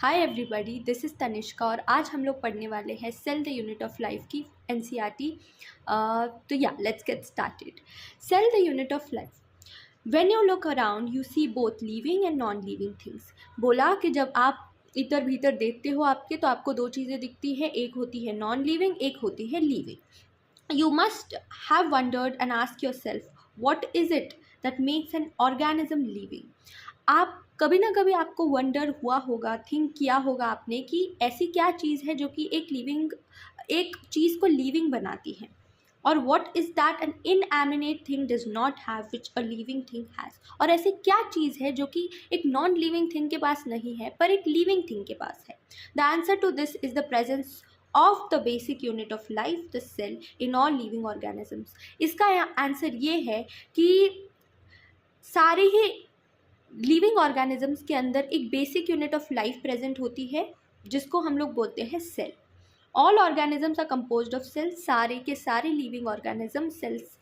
Hi everybody, this is Tanishka और आज हम लोग पढ़ने वाले हैं cell the unit of life की एनसीईआरटी। तो या let's get started. Cell the unit of life. When you look around you see both living and non living things. बोला कि जब आप इधर भीतर देखते हो आपके, तो आपको दो चीज़ें दिखती है, एक होती है नॉन लिविंग, एक होती है living. You must have wondered and ask yourself what is it that makes an organism living. आप कभी ना कभी आपको वंडर हुआ होगा, थिंक किया होगा आपने कि ऐसी क्या चीज़ है जो कि एक चीज़ को लिविंग बनाती है। और what is that an inanimate thing does not have which a living thing has. और ऐसी क्या चीज़ है जो कि एक नॉन लिविंग थिंग के पास नहीं है पर एक लिविंग थिंग के पास है। The answer to this is the presence of the basic unit of life, the cell, in all living organisms. इसका आंसर ये है कि सारे ही लिविंग ऑर्गेनिजम्स के अंदर एक basic unit of life present होती है जिसको हम लोग बोलते हैं cell. All organisms are composed of cells. सारे के सारे लिविंग ऑर्गेनिज्म सेल्स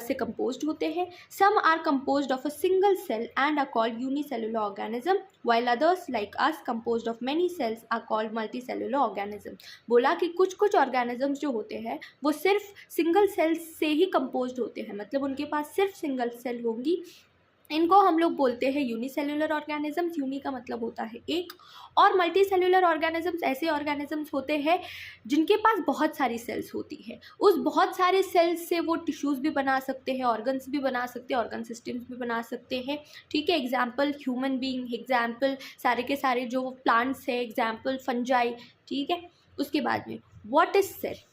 से कंपोज्ड होते हैं। Some are composed of a single cell and are called unicellular organism, while others like us composed of many cells are called multicellular organism. बोला कि कुछ organisms जो होते हैं वो सिर्फ सिंगल सेल्स से ही कंपोज्ड होते हैं, मतलब उनके पास सिर्फ सिंगल सेल होंगी। इनको हम लोग बोलते हैं यूनिसेलुलर ऑर्गेनिजम्स। यूनी का मतलब होता है एक, और मल्टीसेलुलर ऑर्गेनिजम्स ऐसे ऑर्गेनिजम्स होते हैं जिनके पास बहुत सारी सेल्स होती है। उस बहुत सारे सेल्स से वो टिश्यूज़ भी बना सकते हैं, ऑर्गन्स भी बना सकते हैं, ऑर्गन सिस्टम्स भी बना सकते हैं। ठीक है, एग्जाम्पल ह्यूमन बीइंग, एग्जाम्पल सारे के सारे जो प्लांट्स है, एग्जाम्पल फंजाई। ठीक है, उसके बाद में what is cell.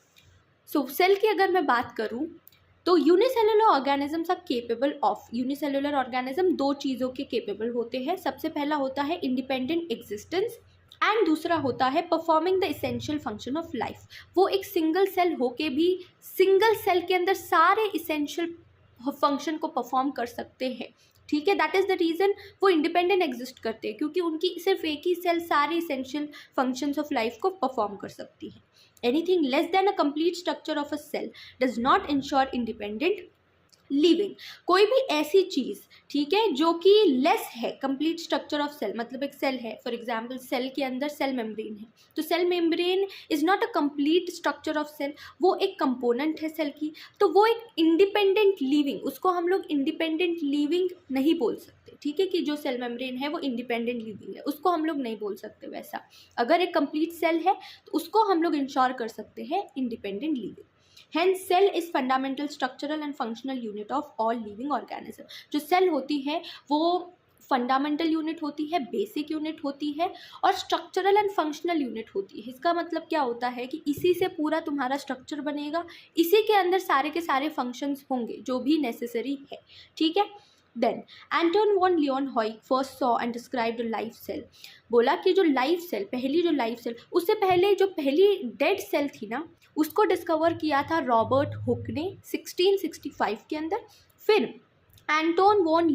So cell की अगर मैं बात करूँ तो unicellular organisms are capable of. Unicellular organism दो चीज़ों के केपेबल होते हैं। सबसे पहला होता है इंडिपेंडेंट एग्जिस्टेंस एंड दूसरा होता है performing the essential function of life. वो एक सिंगल सेल होके भी सिंगल सेल के अंदर सारे इसेंशियल फंक्शन को परफॉर्म कर सकते हैं। ठीक है, दैट इज़ द रीज़न वो इंडिपेंडेंट एग्जिस्ट करते हैं, क्योंकि उनकी सिर्फ एक ही सेल सारे इसेंशियल फंक्शंस ऑफ लाइफ को परफॉर्म कर सकती है। Anything less than a complete structure of a cell does not ensure independent living. कोई भी ऐसी चीज़, ठीक है, जो कि लेस है कंप्लीट स्ट्रक्चर ऑफ सेल, मतलब एक सेल है, फॉर एग्जांपल सेल के अंदर सेल मेम्ब्रेन है, तो cell membrane is not a complete structure of cell, वो एक कंपोनेंट है सेल की, तो वो एक इंडिपेंडेंट लिविंग, उसको हम लोग इंडिपेंडेंट लिविंग नहीं बोल सकते। ठीक है, कि जो सेल मेम्ब्रेन है वो इंडिपेंडेंट लिविंग है, उसको हम लोग नहीं बोल सकते वैसा। अगर एक कंप्लीट सेल है तो उसको हम लोग इंश्योर कर सकते हैं independent living. Hence, cell is fundamental structural and functional unit of all living organism। जो सेल होती है वो फंडामेंटल यूनिट होती है, बेसिक यूनिट होती है और स्ट्रक्चरल एंड फंक्शनल यूनिट होती है। इसका मतलब क्या होता है कि इसी से पूरा तुम्हारा स्ट्रक्चर बनेगा, इसी के अंदर सारे के सारे फंक्शंस होंगे जो भी नेसेसरी है। ठीक है, then Anton van Leeuwenhoek first saw and described life cell. बोला कि जो लाइफ सेल, पहली जो लाइफ सेल, उससे पहले जो पहली डेड सेल थी ना, उसको डिस्कवर किया था रॉबर्ट हुक ने 1665 के अंदर। फिर एंटोन वॉन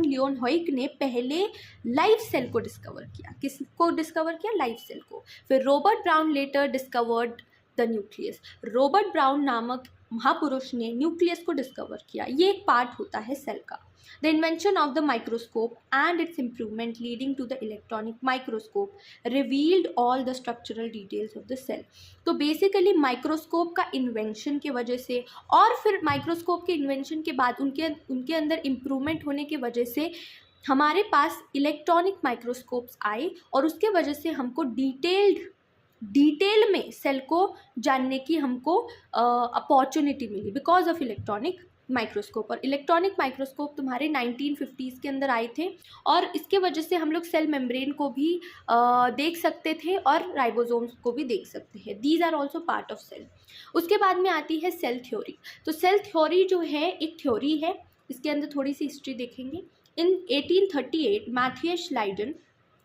लियोनहॉइक ने पहले लाइफ सेल को डिस्कवर किया। किसको डिस्कवर किया? लाइफ सेल को। फिर Robert Brown later discovered the nucleus. Robert Brown नामक महापुरुष ने न्यूक्लियस को डिस्कवर किया। ये एक पार्ट होता है सेल का। The invention of the microscope and its improvement leading to the electronic microscope revealed all the structural details of the cell. तो बेसिकली माइक्रोस्कोप का इन्वेंशन के वजह से और फिर माइक्रोस्कोप के इन्वेंशन के बाद उनके अंदर इम्प्रूवमेंट होने की वजह से हमारे पास इलेक्ट्रॉनिक माइक्रोस्कोप्स आए और उसके वजह से हमको डिटेल में सेल को जानने की हमको अपॉर्चुनिटी मिली बिकॉज ऑफ इलेक्ट्रॉनिक माइक्रोस्कोप। और इलेक्ट्रॉनिक माइक्रोस्कोप तुम्हारे 1950s के अंदर आए थे और इसके वजह से हम लोग सेल मेम्ब्रेन को भी देख सकते थे और राइबोसोम्स को भी देख सकते हैं। These are also part of cell. उसके बाद में आती है सेल थ्योरी। तो सेल थ्योरी जो है एक थ्योरी है, इसके अंदर थोड़ी सी हिस्ट्री देखेंगे। इन 1838 मैथियस लाइडन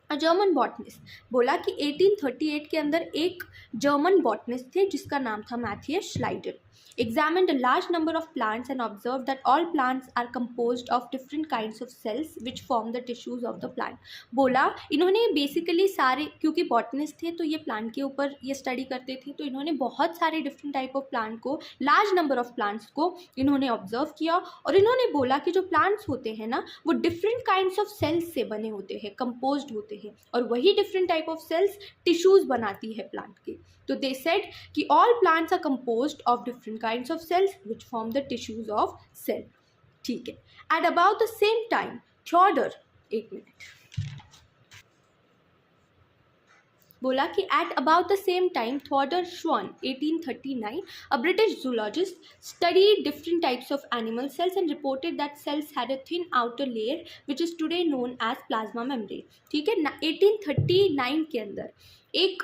जर्मन बॉटनिस्ट। बोला कि 1838 के अंदर एक जर्मन बॉटनिस्ट थे जिसका नाम था Matheus लाइडन। examined a large number of plants and observed that all plants are composed of different kinds of cells which form the tissues of the plant. बोला इन्होंने बेसिकली सारे, क्योंकि बॉटनिस्ट थे तो ये प्लांट के ऊपर ये स्टडी करते थे, तो इन्होंने बहुत सारे डिफरेंट टाइप ऑफ प्लांट को, लार्ज नंबर ऑफ प्लांट्स को इन्होंने ऑब्जर्व किया और इन्होंने बोला कि जो प्लांट्स होते हैं ना वो डिफरेंट काइंड्स ऑफ सेल्स से बने होते हैं, कंपोज्ड होते हैं, और वही different type of cells tissues बनाती है प्लांट के. तो दे सेड कि all plants are composed of different kinds of cells which form the tissues of cell. ठीक है. At about the same time Theodor, एक मिनट, बोला कि at about the same time Theodor Schwann 1839, a British zoologist, studied different types of animal cells and reported that cells had a thin outer layer which is today known as plasma membrane. ठीक है. 1839 के अंदर एक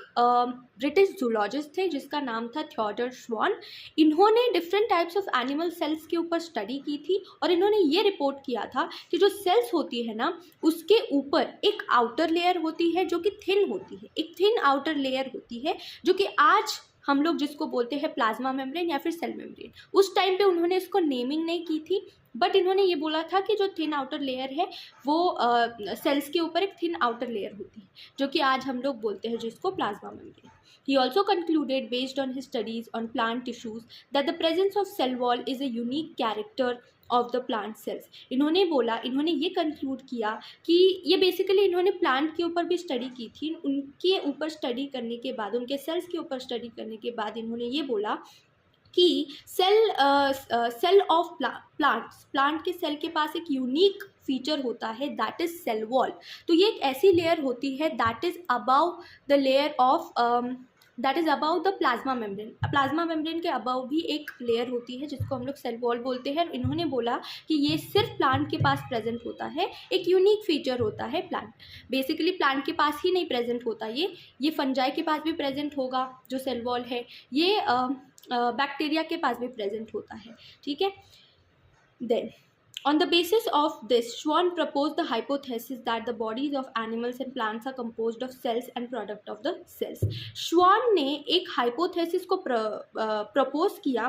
British zoologist थे जिसका नाम था Theodore श्वान. इन्होंने different types of animal cells के ऊपर स्टडी की थी और इन्होंने ये रिपोर्ट किया था कि जो सेल्स होती है ना उसके ऊपर एक आउटर लेयर होती है जो कि थिन होती है, एक थिन आउटर लेयर होती है जो कि आज हम लोग जिसको बोलते हैं प्लाज्मा मेम्ब्रेन या फिर सेल मेम्ब्रेन. उस टाइम पे उन्होंने इसको नेमिंग नहीं की थी, बट इन्होंने ये बोला था कि जो थिन आउटर लेयर है वो सेल्स के ऊपर एक थिन आउटर लेयर होती है जो कि आज हम लोग बोलते हैं जिसको plasma membrane. He also concluded based on his studies on plant tissues that the presence of cell wall is a unique character of the plant cells. इन्होंने बोला, इन्होंने ये कंक्लूड किया कि ये बेसिकली इन्होंने प्लांट के ऊपर भी स्टडी की थी. उनके ऊपर स्टडी करने के बाद, उनके सेल्स के ऊपर स्टडी करने के बाद इन्होंने ये बोला कि सेल ऑफ प्लांट के सेल के पास एक यूनिक फीचर होता है, दैट इज सेल वॉल. तो ये एक ऐसी लेयर होती है that is about the layer of that is about the plasma membrane. Plasma membrane के अबाउ भी एक लेयर होती है जिसको हम लोग सेल वॉल बोलते हैं. इन्होंने बोला कि ये सिर्फ प्लांट के पास प्रेजेंट होता है, एक यूनिक फीचर होता है प्लांट. बेसिकली प्लांट के पास ही नहीं प्रेजेंट होता, ये फंजाई के पास भी प्रेजेंट होगा जो सेल वॉल है, ये बैक्टीरिया के पास भी प्रेजेंट होता है. ठीक है. Then on the basis of this, Schwann proposed the hypothesis that the bodies of animals and plants are composed of cells and product of the cells. Schwann ने एक hypothesis को propose किया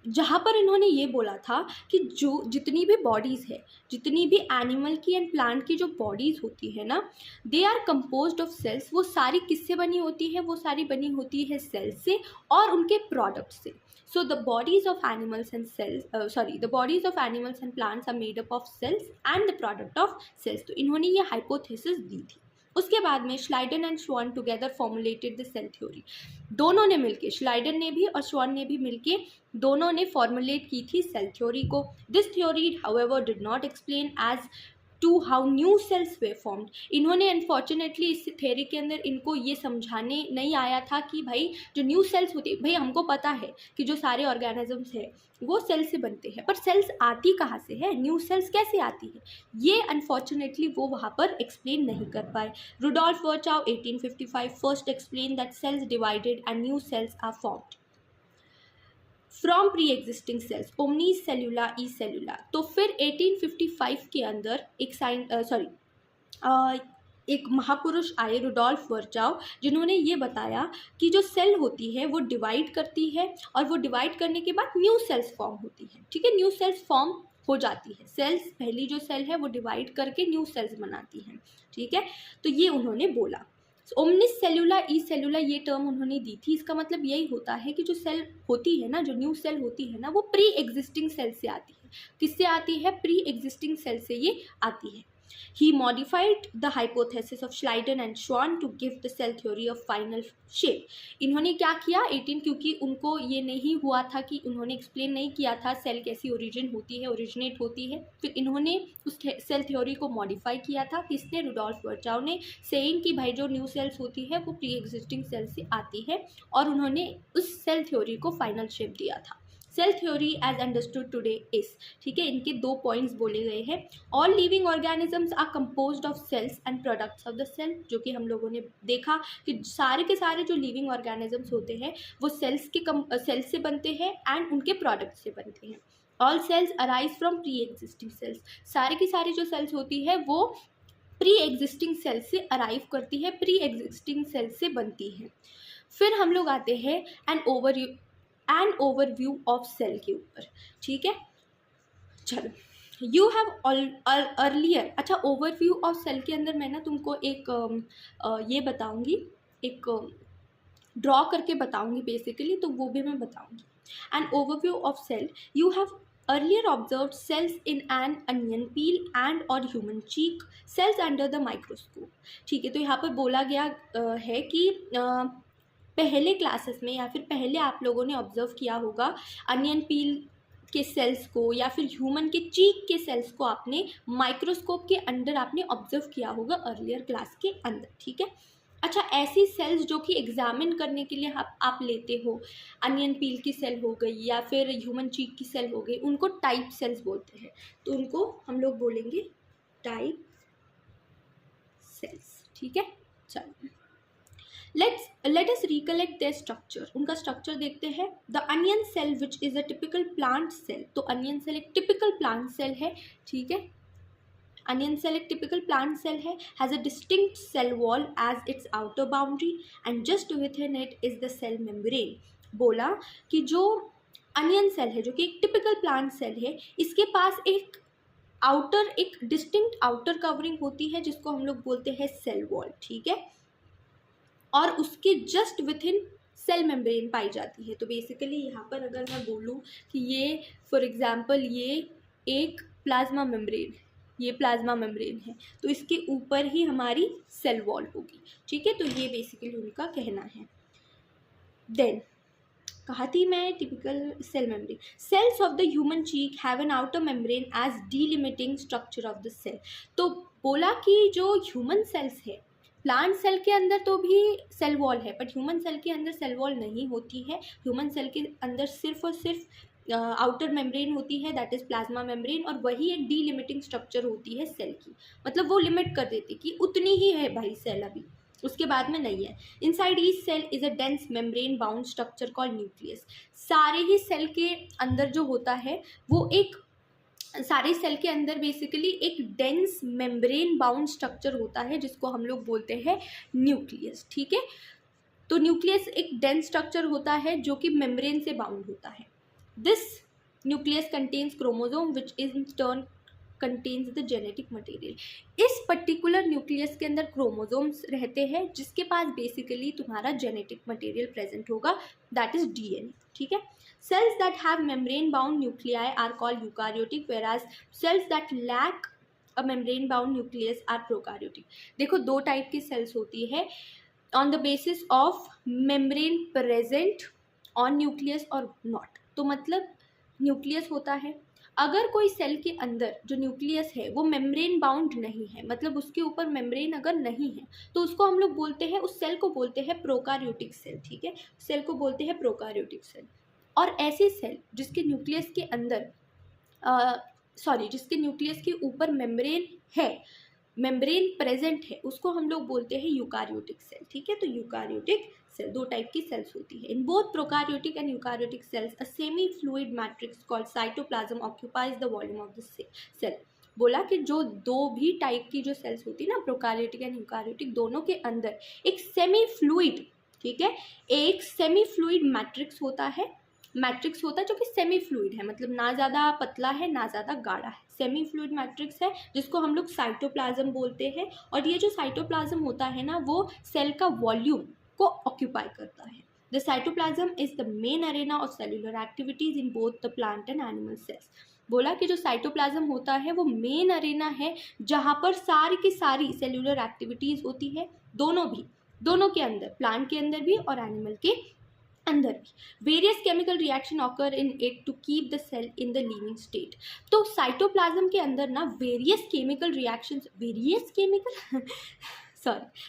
जहाँ पर इन्होंने ये बोला था कि जो जितनी भी बॉडीज़ है, जितनी भी एनिमल की एंड प्लांट की जो बॉडीज़ होती है ना, they are composed of cells. वो सारी किससे बनी होती है? वो सारी बनी होती है सेल्स से और उनके प्रोडक्ट से. So the bodies of animals and the bodies of animals and plants are made up of cells and the product of cells. तो इन्होंने ये hypothesis दी थी. उसके बाद में Schleiden and Schwann together formulated the cell theory. दोनों ने मिलके, श्लाइडन ने भी और श्वान ने भी मिलके, दोनों ने फॉर्मुलेट की थी सेल थ्योरी को. This theory however did not explain as to how new cells were formed. इन्होंने अनफॉर्चुनेटली इस थ्योरी के अंदर इनको ये समझाने नहीं आया था कि भाई जो न्यू सेल्स होती है, भाई हमको पता है कि जो सारे ऑर्गेनिजम्स है वो सेल से बनते हैं, पर सेल्स आती कहाँ से है, न्यू सेल्स कैसे आती है, ये अनफॉर्चुनेटली वो वहाँ पर एक्सप्लेन नहीं कर पाए. Rudolf Virchow 1855 first explain that cells divided and new cells are formed from pre existing cells, ओमनी सेलुला ई सेलुला. तो फिर 1855 के अंदर एक महापुरुष आए, रुडोल्फ वर्चाउ, जिन्होंने ये बताया कि जो सेल होती है वो डिवाइड करती है और वो डिवाइड करने के बाद न्यू सेल्स फॉर्म होती है. ठीक है, न्यू सेल्स फॉर्म हो जाती है. सेल्स, पहली जो सेल है वो डिवाइड करके न्यू सेल्स बनाती हैं. ठीक है, तो ये उन्होंने बोला. ओमनिस सेलुला ई सेलुला ये टर्म उन्होंने दी थी. इसका मतलब यही होता है कि जो सेल होती है ना, जो न्यू सेल होती है ना, वो प्री एग्जिस्टिंग सेल से आती है. किससे आती है? प्री एग्जिस्टिंग सेल से ये आती है. He modified the hypothesis of Schleiden and Schwann to give the cell theory of final shape. इन्होंने क्या किया? 18, क्योंकि उनको ये नहीं हुआ था कि उन्होंने एक्सप्लेन नहीं किया था सेल कैसी ओरिजिन होती है, ओरिजिनेट होती है, फिर इन्होंने उस सेल थ्योरी को मॉडिफाई किया था. किसने? रुडोल्फ वर्चाउ ने, सेइंग कि भाई जो न्यू सेल्स होती है वो प्री एग्जिस्टिंग सेल से आती है, और उन्होंने उस सेल थ्योरी को फाइनल शेप दिया था. Cell theory as understood today is, ठीक है, इनके 2 पॉइंट्स बोले गए हैं. All living organisms are composed of cells and products of the cell, जो कि हम लोगों ने देखा कि सारे के सारे जो लिविंग ऑर्गेनिजम्स होते हैं वो सेल्स से बनते हैं एंड उनके प्रोडक्ट से बनते हैं. All cells arise from pre existing cells, सारी की सारी जो सेल्स होती है वो प्री एग्जिस्टिंग सेल्स से अराइव करती है, प्री एग्जिस्टिंग सेल्स से बनती है. फिर हम लोग आते हैं एन ओवरव्यू ऑफ सेल के ऊपर, ठीक है। चलो, यू हैव अर्लियर, अच्छा ओवरव्यू ऑफ सेल के अंदर मैं ना तुमको एक ये बताऊंगी, एक ड्रॉ करके बताऊंगी बेसिकली, तो वो भी मैं बताऊंगी। An overview of cell, you have earlier observed cells in an onion peel and or human cheek cells under the microscope, ठीक है। तो यहाँ पर बोला गया है कि पहले क्लासेस में या फिर पहले आप लोगों ने ऑब्जर्व किया होगा अनियन पील के सेल्स को या फिर ह्यूमन के चीक के सेल्स को आपने माइक्रोस्कोप के अंदर आपने ऑब्जर्व किया होगा अर्लियर क्लास के अंदर, ठीक है। अच्छा, ऐसी सेल्स जो कि एग्जामिन करने के लिए आप लेते हो, अनियन पील की सेल हो गई या फिर ह्यूमन चीक की सेल हो गई, उनको टाइप सेल्स बोलते हैं। तो उनको हम लोग बोलेंगे टाइप सेल्स, ठीक है। चलो, let us recollect their structure, उनका स्ट्रक्चर देखते हैं। The onion cell which is a typical plant cell, तो अनियन सेल एक टिपिकल प्लांट सेल है, ठीक है। अनियन सेल एक टिपिकल प्लांट सेल है, has a distinct cell wall as its outer boundary and just within it is the cell membrane. बोला कि जो अनियन सेल है, जो कि एक टिपिकल प्लांट सेल है, इसके पास एक डिस्टिंक्ट आउटर कवरिंग होती है जिसको हम लोग बोलते हैं सेल वॉल, ठीक है। और उसके just within cell membrane पाई जाती है। तो बेसिकली यहाँ पर अगर मैं बोलूँ कि ये फॉर एग्जांपल ये एक प्लाज्मा मेम्ब्रेन, ये प्लाज्मा मेम्ब्रेन है, तो इसके ऊपर ही हमारी सेल वॉल होगी, ठीक है। तो ये बेसिकली उनका कहना है। देन कहा थी मैं typical cell membrane, cells of the human cheek have an outer membrane as delimiting structure of the cell. तो बोला कि जो ह्यूमन सेल्स है, प्लांट सेल के अंदर तो भी सेल वॉल है, बट ह्यूमन सेल के अंदर सेल वॉल नहीं होती है। ह्यूमन सेल के अंदर सिर्फ और सिर्फ आउटर मेम्ब्रेन होती है, दैट इज़ प्लाज्मा मेम्ब्रेन, और वही एक डीलिमिटिंग स्ट्रक्चर होती है सेल की, मतलब वो लिमिट कर देती कि उतनी ही है भाई सेल, अभी उसके बाद में नहीं है। Inside each cell is a dense membrane bound structure called nucleus. सारे ही सेल के अंदर जो होता है वो एक, सारे सेल के अंदर बेसिकली एक डेंस मेम्ब्रेन बाउंड स्ट्रक्चर होता है जिसको हम लोग बोलते हैं न्यूक्लियस, ठीक है। तो न्यूक्लियस एक डेंस स्ट्रक्चर होता है जो कि मेम्ब्रेन से बाउंड होता है। This nucleus contains chromosome which in turn contains the genetic material. इस पर्टिकुलर न्यूक्लियस के अंदर क्रोमोसोम्स रहते हैं जिसके पास बेसिकली तुम्हारा जेनेटिक मटेरियल प्रेजेंट होगा, दैट इज डीएनए, ठीक है। Cells that have membrane bound nuclei are called eukaryotic, whereas cells that lack a membrane bound nucleus are prokaryotic। देखो, दो टाइप की सेल्स होती है on the basis of membrane present on nucleus और not. तो मतलब न्यूक्लियस होता है, अगर कोई सेल के अंदर जो न्यूक्लियस है वो मेम्ब्रेन बाउंड नहीं है, मतलब उसके ऊपर मेम्ब्रेन अगर नहीं है, तो उसको हम लोग बोलते हैं, उस सेल को बोलते हैं प्रोकार्योटिक सेल, ठीक है। सेल को बोलते हैं प्रोकार्योटिक सेल। और ऐसी सेल जिसके न्यूक्लियस के अंदर जिसके न्यूक्लियस के ऊपर मेम्ब्रेन है, मेम्ब्रेन प्रेजेंट है, उसको हम लोग बोलते हैं यूकारियोटिक सेल, ठीक है। तो यूकारियोटिक सेल दो टाइप की सेल्स होती है। In both prokaryotic and eukaryotic cells a semi fluid matrix called cytoplasm occupies the volume of the cell. बोला कि जो दो भी टाइप की जो सेल्स होती है ना, प्रोकारियोटिक एंड यूकारियोटिक, दोनों के अंदर एक सेमी फ्लूइड, ठीक है, एक सेमी फ्लूइड मैट्रिक्स होता है, मैट्रिक्स होता है जो कि सेमी फ्लूइड है, मतलब ना ज़्यादा पतला है ना ज़्यादा गाढ़ा है, सेमी फ्लूइड मैट्रिक्स है जिसको हम लोग साइटोप्लाज्म बोलते हैं। और ये जो साइटोप्लाज्म होता है ना, वो सेल का वॉल्यूम को ऑक्यूपाई करता है। The cytoplasm is the main Arena of cellular activities in both the plant and animal cells. बोला कि जो साइटोप्लाज्म होता है वो मेन अरेना है जहाँ पर सारी की सारी सेल्यूलर एक्टिविटीज़ होती है, दोनों के अंदर, प्लांट के अंदर भी और एनिमल के अंदर भी। Various chemical reaction occur in it to keep the cell in the living state. तो साइटोप्लाज्म के अंदर ना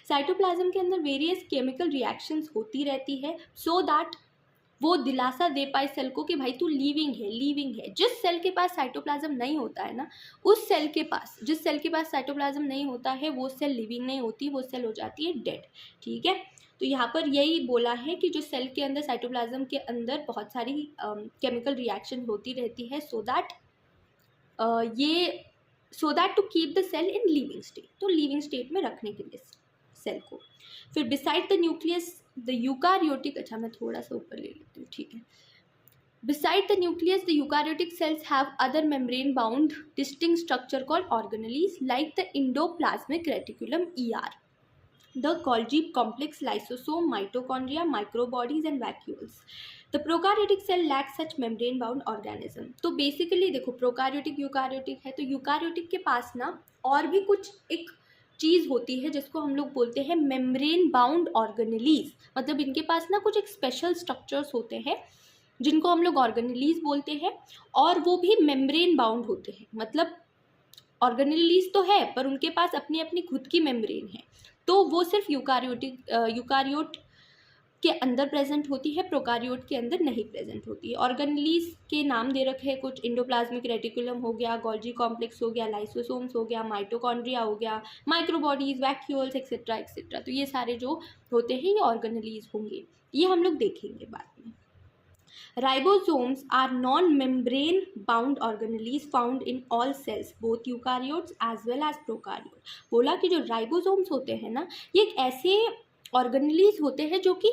साइटोप्लाज्म के अंदर वेरियस केमिकल रिएक्शंस होती रहती है, सो दैट वो दिलासा दे पाए सेल को कि भाई तू लिविंग है। जिस सेल के पास साइटोप्लाज्म नहीं होता है ना, जिस सेल के पास साइटोप्लाज्म नहीं होता है वो सेल लिविंग नहीं होती, वो सेल हो जाती है डेड, ठीक है। तो यहाँ पर यही बोला है कि जो सेल के अंदर, साइटोप्लाज्म के अंदर बहुत सारी केमिकल रिएक्शन होती रहती है, so that to keep the cell in living state, तो लिविंग स्टेट में रखने के लिए सेल को। फिर beside the nucleus the eukaryotic, अच्छा मैं थोड़ा सा ऊपर ले लेती हूँ, ठीक है. Beside the nucleus, the eukaryotic cells have other membrane-bound distinct structure called organelles, like the endoplasmic reticulum ER, the Golgi complex, lysosome, mitochondria, microbodies and vacuoles. The prokaryotic cell lacks such membrane-bound organism. तो basically देखो prokaryotic eukaryotic है, तो eukaryotic के पास ना और भी कुछ एक चीज़ होती है जिसको हम लोग बोलते हैं मेम्ब्रेन बाउंड ऑर्गेनेलीज. मतलब इनके पास ना कुछ एक स्पेशल स्ट्रक्चर्स होते हैं जिनको हम लोग ऑर्गेनेलीज बोलते हैं, और वो भी मेम्ब्रेन बाउंड होते हैं. मतलब ऑर्गेनेलीज तो है पर उनके पास अपनी अपनी खुद की मेम्ब्रेन है. तो वो सिर्फ यूकारियोट के अंदर प्रेजेंट होती है, प्रोकारियोट के अंदर नहीं प्रेजेंट होती है. ऑर्गेनेलीज के नाम दे रखे हैं कुछ, इंडोप्लाज्मिक रेटिकुलम हो गया, गोल्जी कॉम्प्लेक्स हो गया, लाइसोसोम्स हो गया, माइटोकॉन्ड्रिया हो गया, माइक्रोबॉडीज, वैक्यूल्स एक्सेट्रा एक्सेट्रा. तो ये सारे जो होते हैं ये ऑर्गेनेलीज होंगे, ये हम लोग देखेंगे बाद में. Ribosomes are non-membrane bound organelles found in all cells, both eukaryotes as well as prokaryotes. बोला कि जो राइबोसोम्स होते हैं ना, ये एक ऐसे ऑर्गेनेलीज होते हैं जो कि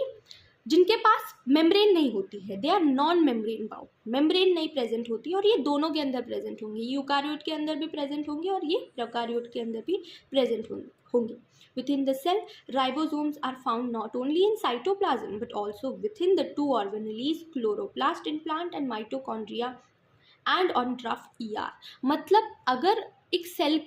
जिनके पास मेम्ब्रेन नहीं होती है. They are non membrane bound, membrane नहीं प्रेजेंट होती, और ये दोनों के अंदर प्रेजेंट होंगे. यूकारियोट के अंदर भी प्रेजेंट होंगे और ये प्रोकारियोट के अंदर भी प्रेजेंट होंगे. Within the cell, ribosomes are found not only in cytoplasm but also within the two organelles, chloroplast in plant and mitochondria, and on rough ER. मतलब अगर एक सेल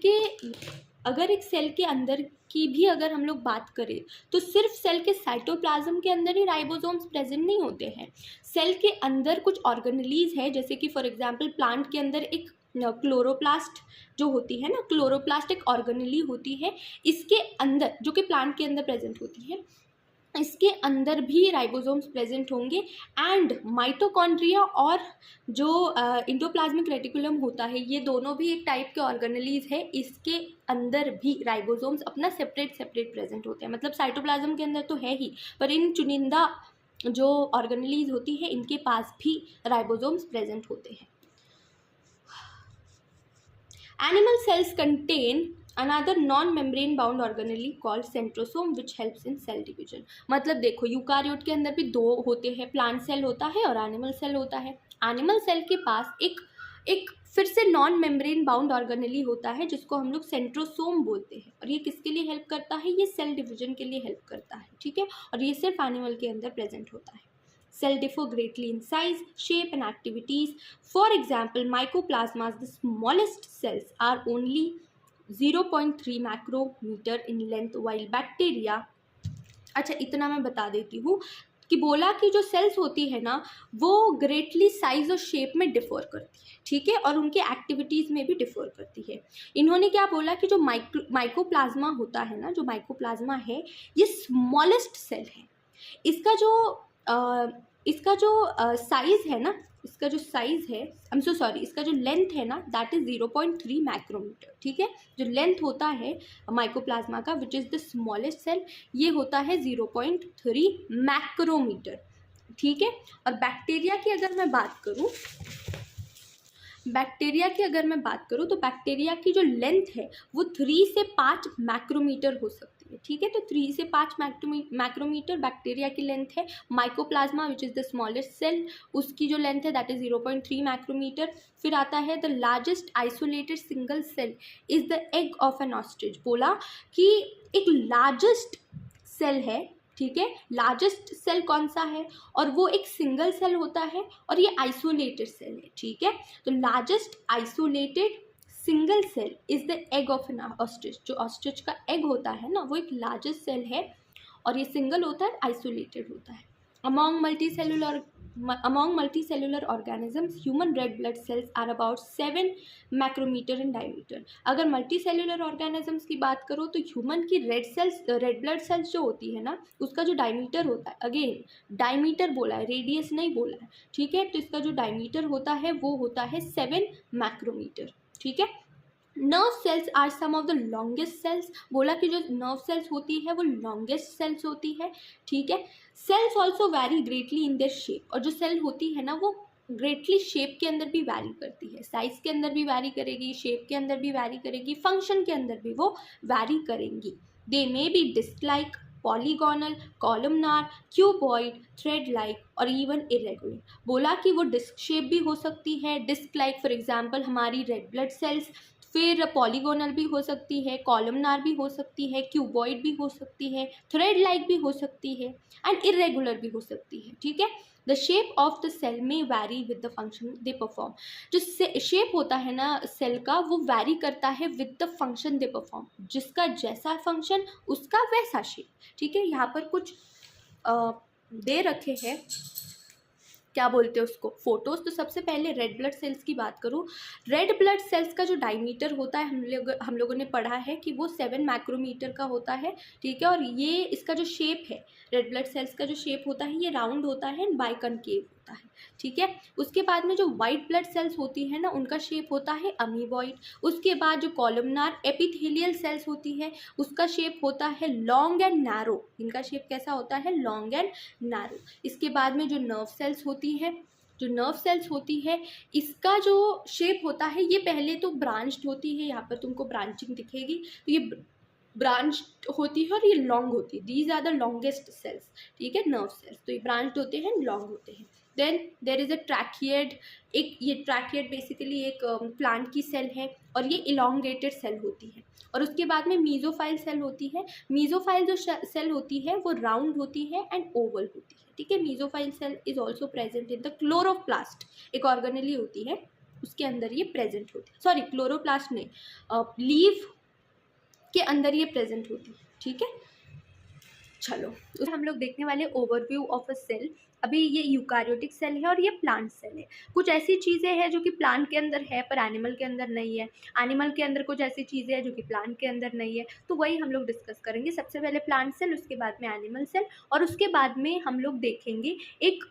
के अंदर की भी अगर हम लोग बात करें तो सिर्फ सेल के साइटोप्लाज्म के अंदर ही राइबोसोम्स प्रेजेंट नहीं होते हैं. सेल के अंदर कुछ ऑर्गेनेलीज है, जैसे कि फॉर एग्जांपल प्लांट के अंदर एक क्लोरोप्लास्ट जो होती है ना, क्लोरोप्लास्ट एक ऑर्गेनेली होती है. इसके अंदर जो कि प्लांट के अंदर प्रेजेंट होती है, इसके अंदर भी राइबोसोम्स प्रेजेंट होंगे. एंड माइटोकॉन्ड्रिया और जो इंडोप्लाज्मिक रेटिकुलम होता है, ये दोनों भी एक टाइप के ऑर्गेनेलीज है. इसके अंदर भी राइबोसोम्स अपना सेपरेट प्रेजेंट होते हैं. मतलब साइटोप्लाज्म के अंदर तो है ही, पर इन चुनिंदा जो ऑर्गेनेलीज होती है इनके पास भी राइबोसोम्स प्रेजेंट होते हैं. Animal cells contain another non-membrane bound organelle called centrosome which helps in cell division. मतलब देखो यूकारियोट के अंदर भी दो होते हैं, प्लांट सेल होता है और एनिमल सेल होता है. एनिमल सेल के पास एक फिर से नॉन मेम्ब्रेन बाउंड ऑर्गेनेली होता है जिसको हम लोग सेंट्रोसोम बोलते हैं. और ये किसके लिए हेल्प करता है? ये सेल डिविजन के लिए हेल्प करता है, ठीक है. और ये सिर्फ एनिमल के अंदर प्रेजेंट होता है. Cell differ greatly in size, shape and activities. For example, mycoplasmas, the smallest cells, are only 0.3 micrometer in length, while bacteria, अच्छा इतना मैं बता देती हूँ कि बोला कि जो सेल्स होती है ना वो ग्रेटली साइज और शेप में डिफर करती है, ठीक है, और उनके एक्टिविटीज़ में भी डिफर करती है. इन्होंने क्या बोला कि जो माइकोप्लाज्मा होता है ना, जो माइकोप्लाज्मा है ये स्मॉलेस्ट सेल है. इसका जो साइज़ है ना, इसका जो साइज़ है, इसका जो लेंथ है ना, दैट इज़ 0.3 माइक्रोमीटर, ठीक है. जो लेंथ होता है माइकोप्लाज्मा का, which is the smallest cell, ये होता है 0.3 मैक्रोमीटर, ठीक है. और बैक्टीरिया की अगर मैं बात करूँ तो बैक्टीरिया की जो लेंथ है वो 3 से 5 मैक्रोमीटर हो सकती है, ठीक है. तो 3 से 5 मैक्रोमीटर बैक्टीरिया की लेंथ है. Mycoplasma which is the smallest cell, उसकी जो लेंथ है दैट इज़ 0.3 मैक्रोमीटर. फिर आता है the largest isolated single cell is the egg of an ostrich. बोला कि एक लार्जेस्ट सेल है, ठीक है. लार्जेस्ट सेल कौन सा है? और वो एक सिंगल सेल होता है और ये आइसोलेटेड सेल है, ठीक है. तो largest isolated single cell is the egg of an ostrich. जो ऑस्ट्रिच का एग होता है ना वो एक लार्जेस्ट सेल है और ये सिंगल होता है, आइसोलेटेड होता है. Among multicellular organisms, human red blood cells are about 7 micrometer in diameter. अगर multicellular organisms की बात करो तो ह्यूमन की रेड ब्लड सेल्स जो होती है ना उसका जो डायमीटर होता है, अगेन डायमीटर बोला है, रेडियस नहीं बोला है, ठीक है. तो इसका जो डायमीटर होता है वो होता है 7 मैक्रोमीटर, ठीक है. Nerve cells are some of the longest cells. बोला कि जो नर्व सेल्स होती है वो लॉन्गेस्ट सेल्स होती है, ठीक है. Cells also vary greatly in their shape. और जो सेल होती है ना वो ग्रेटली शेप के अंदर भी वैरी करती है, साइज के अंदर भी वैरी करेगी, शेप के अंदर भी वैरी करेगी, फंक्शन के अंदर भी वो वैरी करेंगी. They may be disc like, polygonal, columnar, cuboid, thread like और इवन इरेगुलर। बोला कि वो डिस्क शेप भी हो सकती है, डिस्क लाइक फॉर एग्जांपल हमारी रेड ब्लड सेल्स, फिर पॉलीगोनल भी हो सकती है, कॉलमनार भी हो सकती है, क्यूबॉइड भी हो सकती है, थ्रेड लाइक भी हो सकती है एंड इरेगुलर भी हो सकती है। ठीक है, the shape of the cell may vary with the function they perform. जो शेप होता है ना सेल का, वो वैरी करता है with the function they perform, जिसका जैसा फंक्शन उसका वैसा शेप। ठीक है, यहाँ पर कुछ दे रखे हैं, क्या बोलते हैं उसको, फोटोज। तो सबसे पहले रेड ब्लड सेल्स की बात करूँ, रेड ब्लड सेल्स का जो डायमीटर होता है हम लोगों ने पढ़ा है कि वो 7 माइक्रोमीटर का होता है। ठीक है, और ये इसका जो शेप है, रेड ब्लड सेल्स का जो शेप होता है, ये राउंड होता है एंड बाइकनकेव होता है। ठीक है, उसके बाद में जो वाइट ब्लड सेल्स होती है ना, उनका शेप होता है अमीबॉइड। उसके बाद जो कॉलमनार एपिथेलियल सेल्स होती है, उसका शेप होता है लॉन्ग एंड नैरो। इनका शेप कैसा होता है, लॉन्ग एंड नैरो। इसके बाद में जो नर्व सेल्स होती है, जो नर्व सेल्स होती है, इसका जो शेप होता है, ये पहले तो ब्रांच्ड होती है, यहाँ पर तुमको ब्रांचिंग दिखेगी, तो ये ब्रांच होती है और ये लॉन्ग होती है। These are the longest cells. ठीक है, नर्व सेल्स, तो ये ब्रांच्ड होते हैं, लॉन्ग होते हैं। देन देर इज़ अ ट्रैकियड, एक ये ट्रैकियड बेसिकली एक प्लांट की सेल है और ये इलोंगेटेड सेल होती है। और उसके बाद में मीजोफाइल सेल होती है। मीजोफाइल जो सेल होती है वो राउंड होती है एंड ओवल होती है। ठीक है, mesophyll cell is also present in the chloroplast, एक ऑर्गेनेली होती है, उसके अंदर ये प्रेजेंट होती है। सॉरी, क्लोरोप्लास्ट नहीं, लीफ के अंदर ये प्रेजेंट होती है। ठीक है, चलो हम लोग देखने वाले ओवरव्यू ऑफ अ सेल। अभी ये यूकारियोटिक सेल है और ये प्लांट सेल है। कुछ ऐसी चीज़ें हैं जो कि प्लांट के अंदर है पर एनिमल के अंदर नहीं है, एनिमल के अंदर कुछ ऐसी चीज़ें हैं जो कि प्लांट के अंदर नहीं है, तो वही हम लोग डिस्कस करेंगे। सबसे पहले प्लांट सेल, उसके बाद में एनिमल सेल, और उसके बाद में हम लोग देखेंगे एक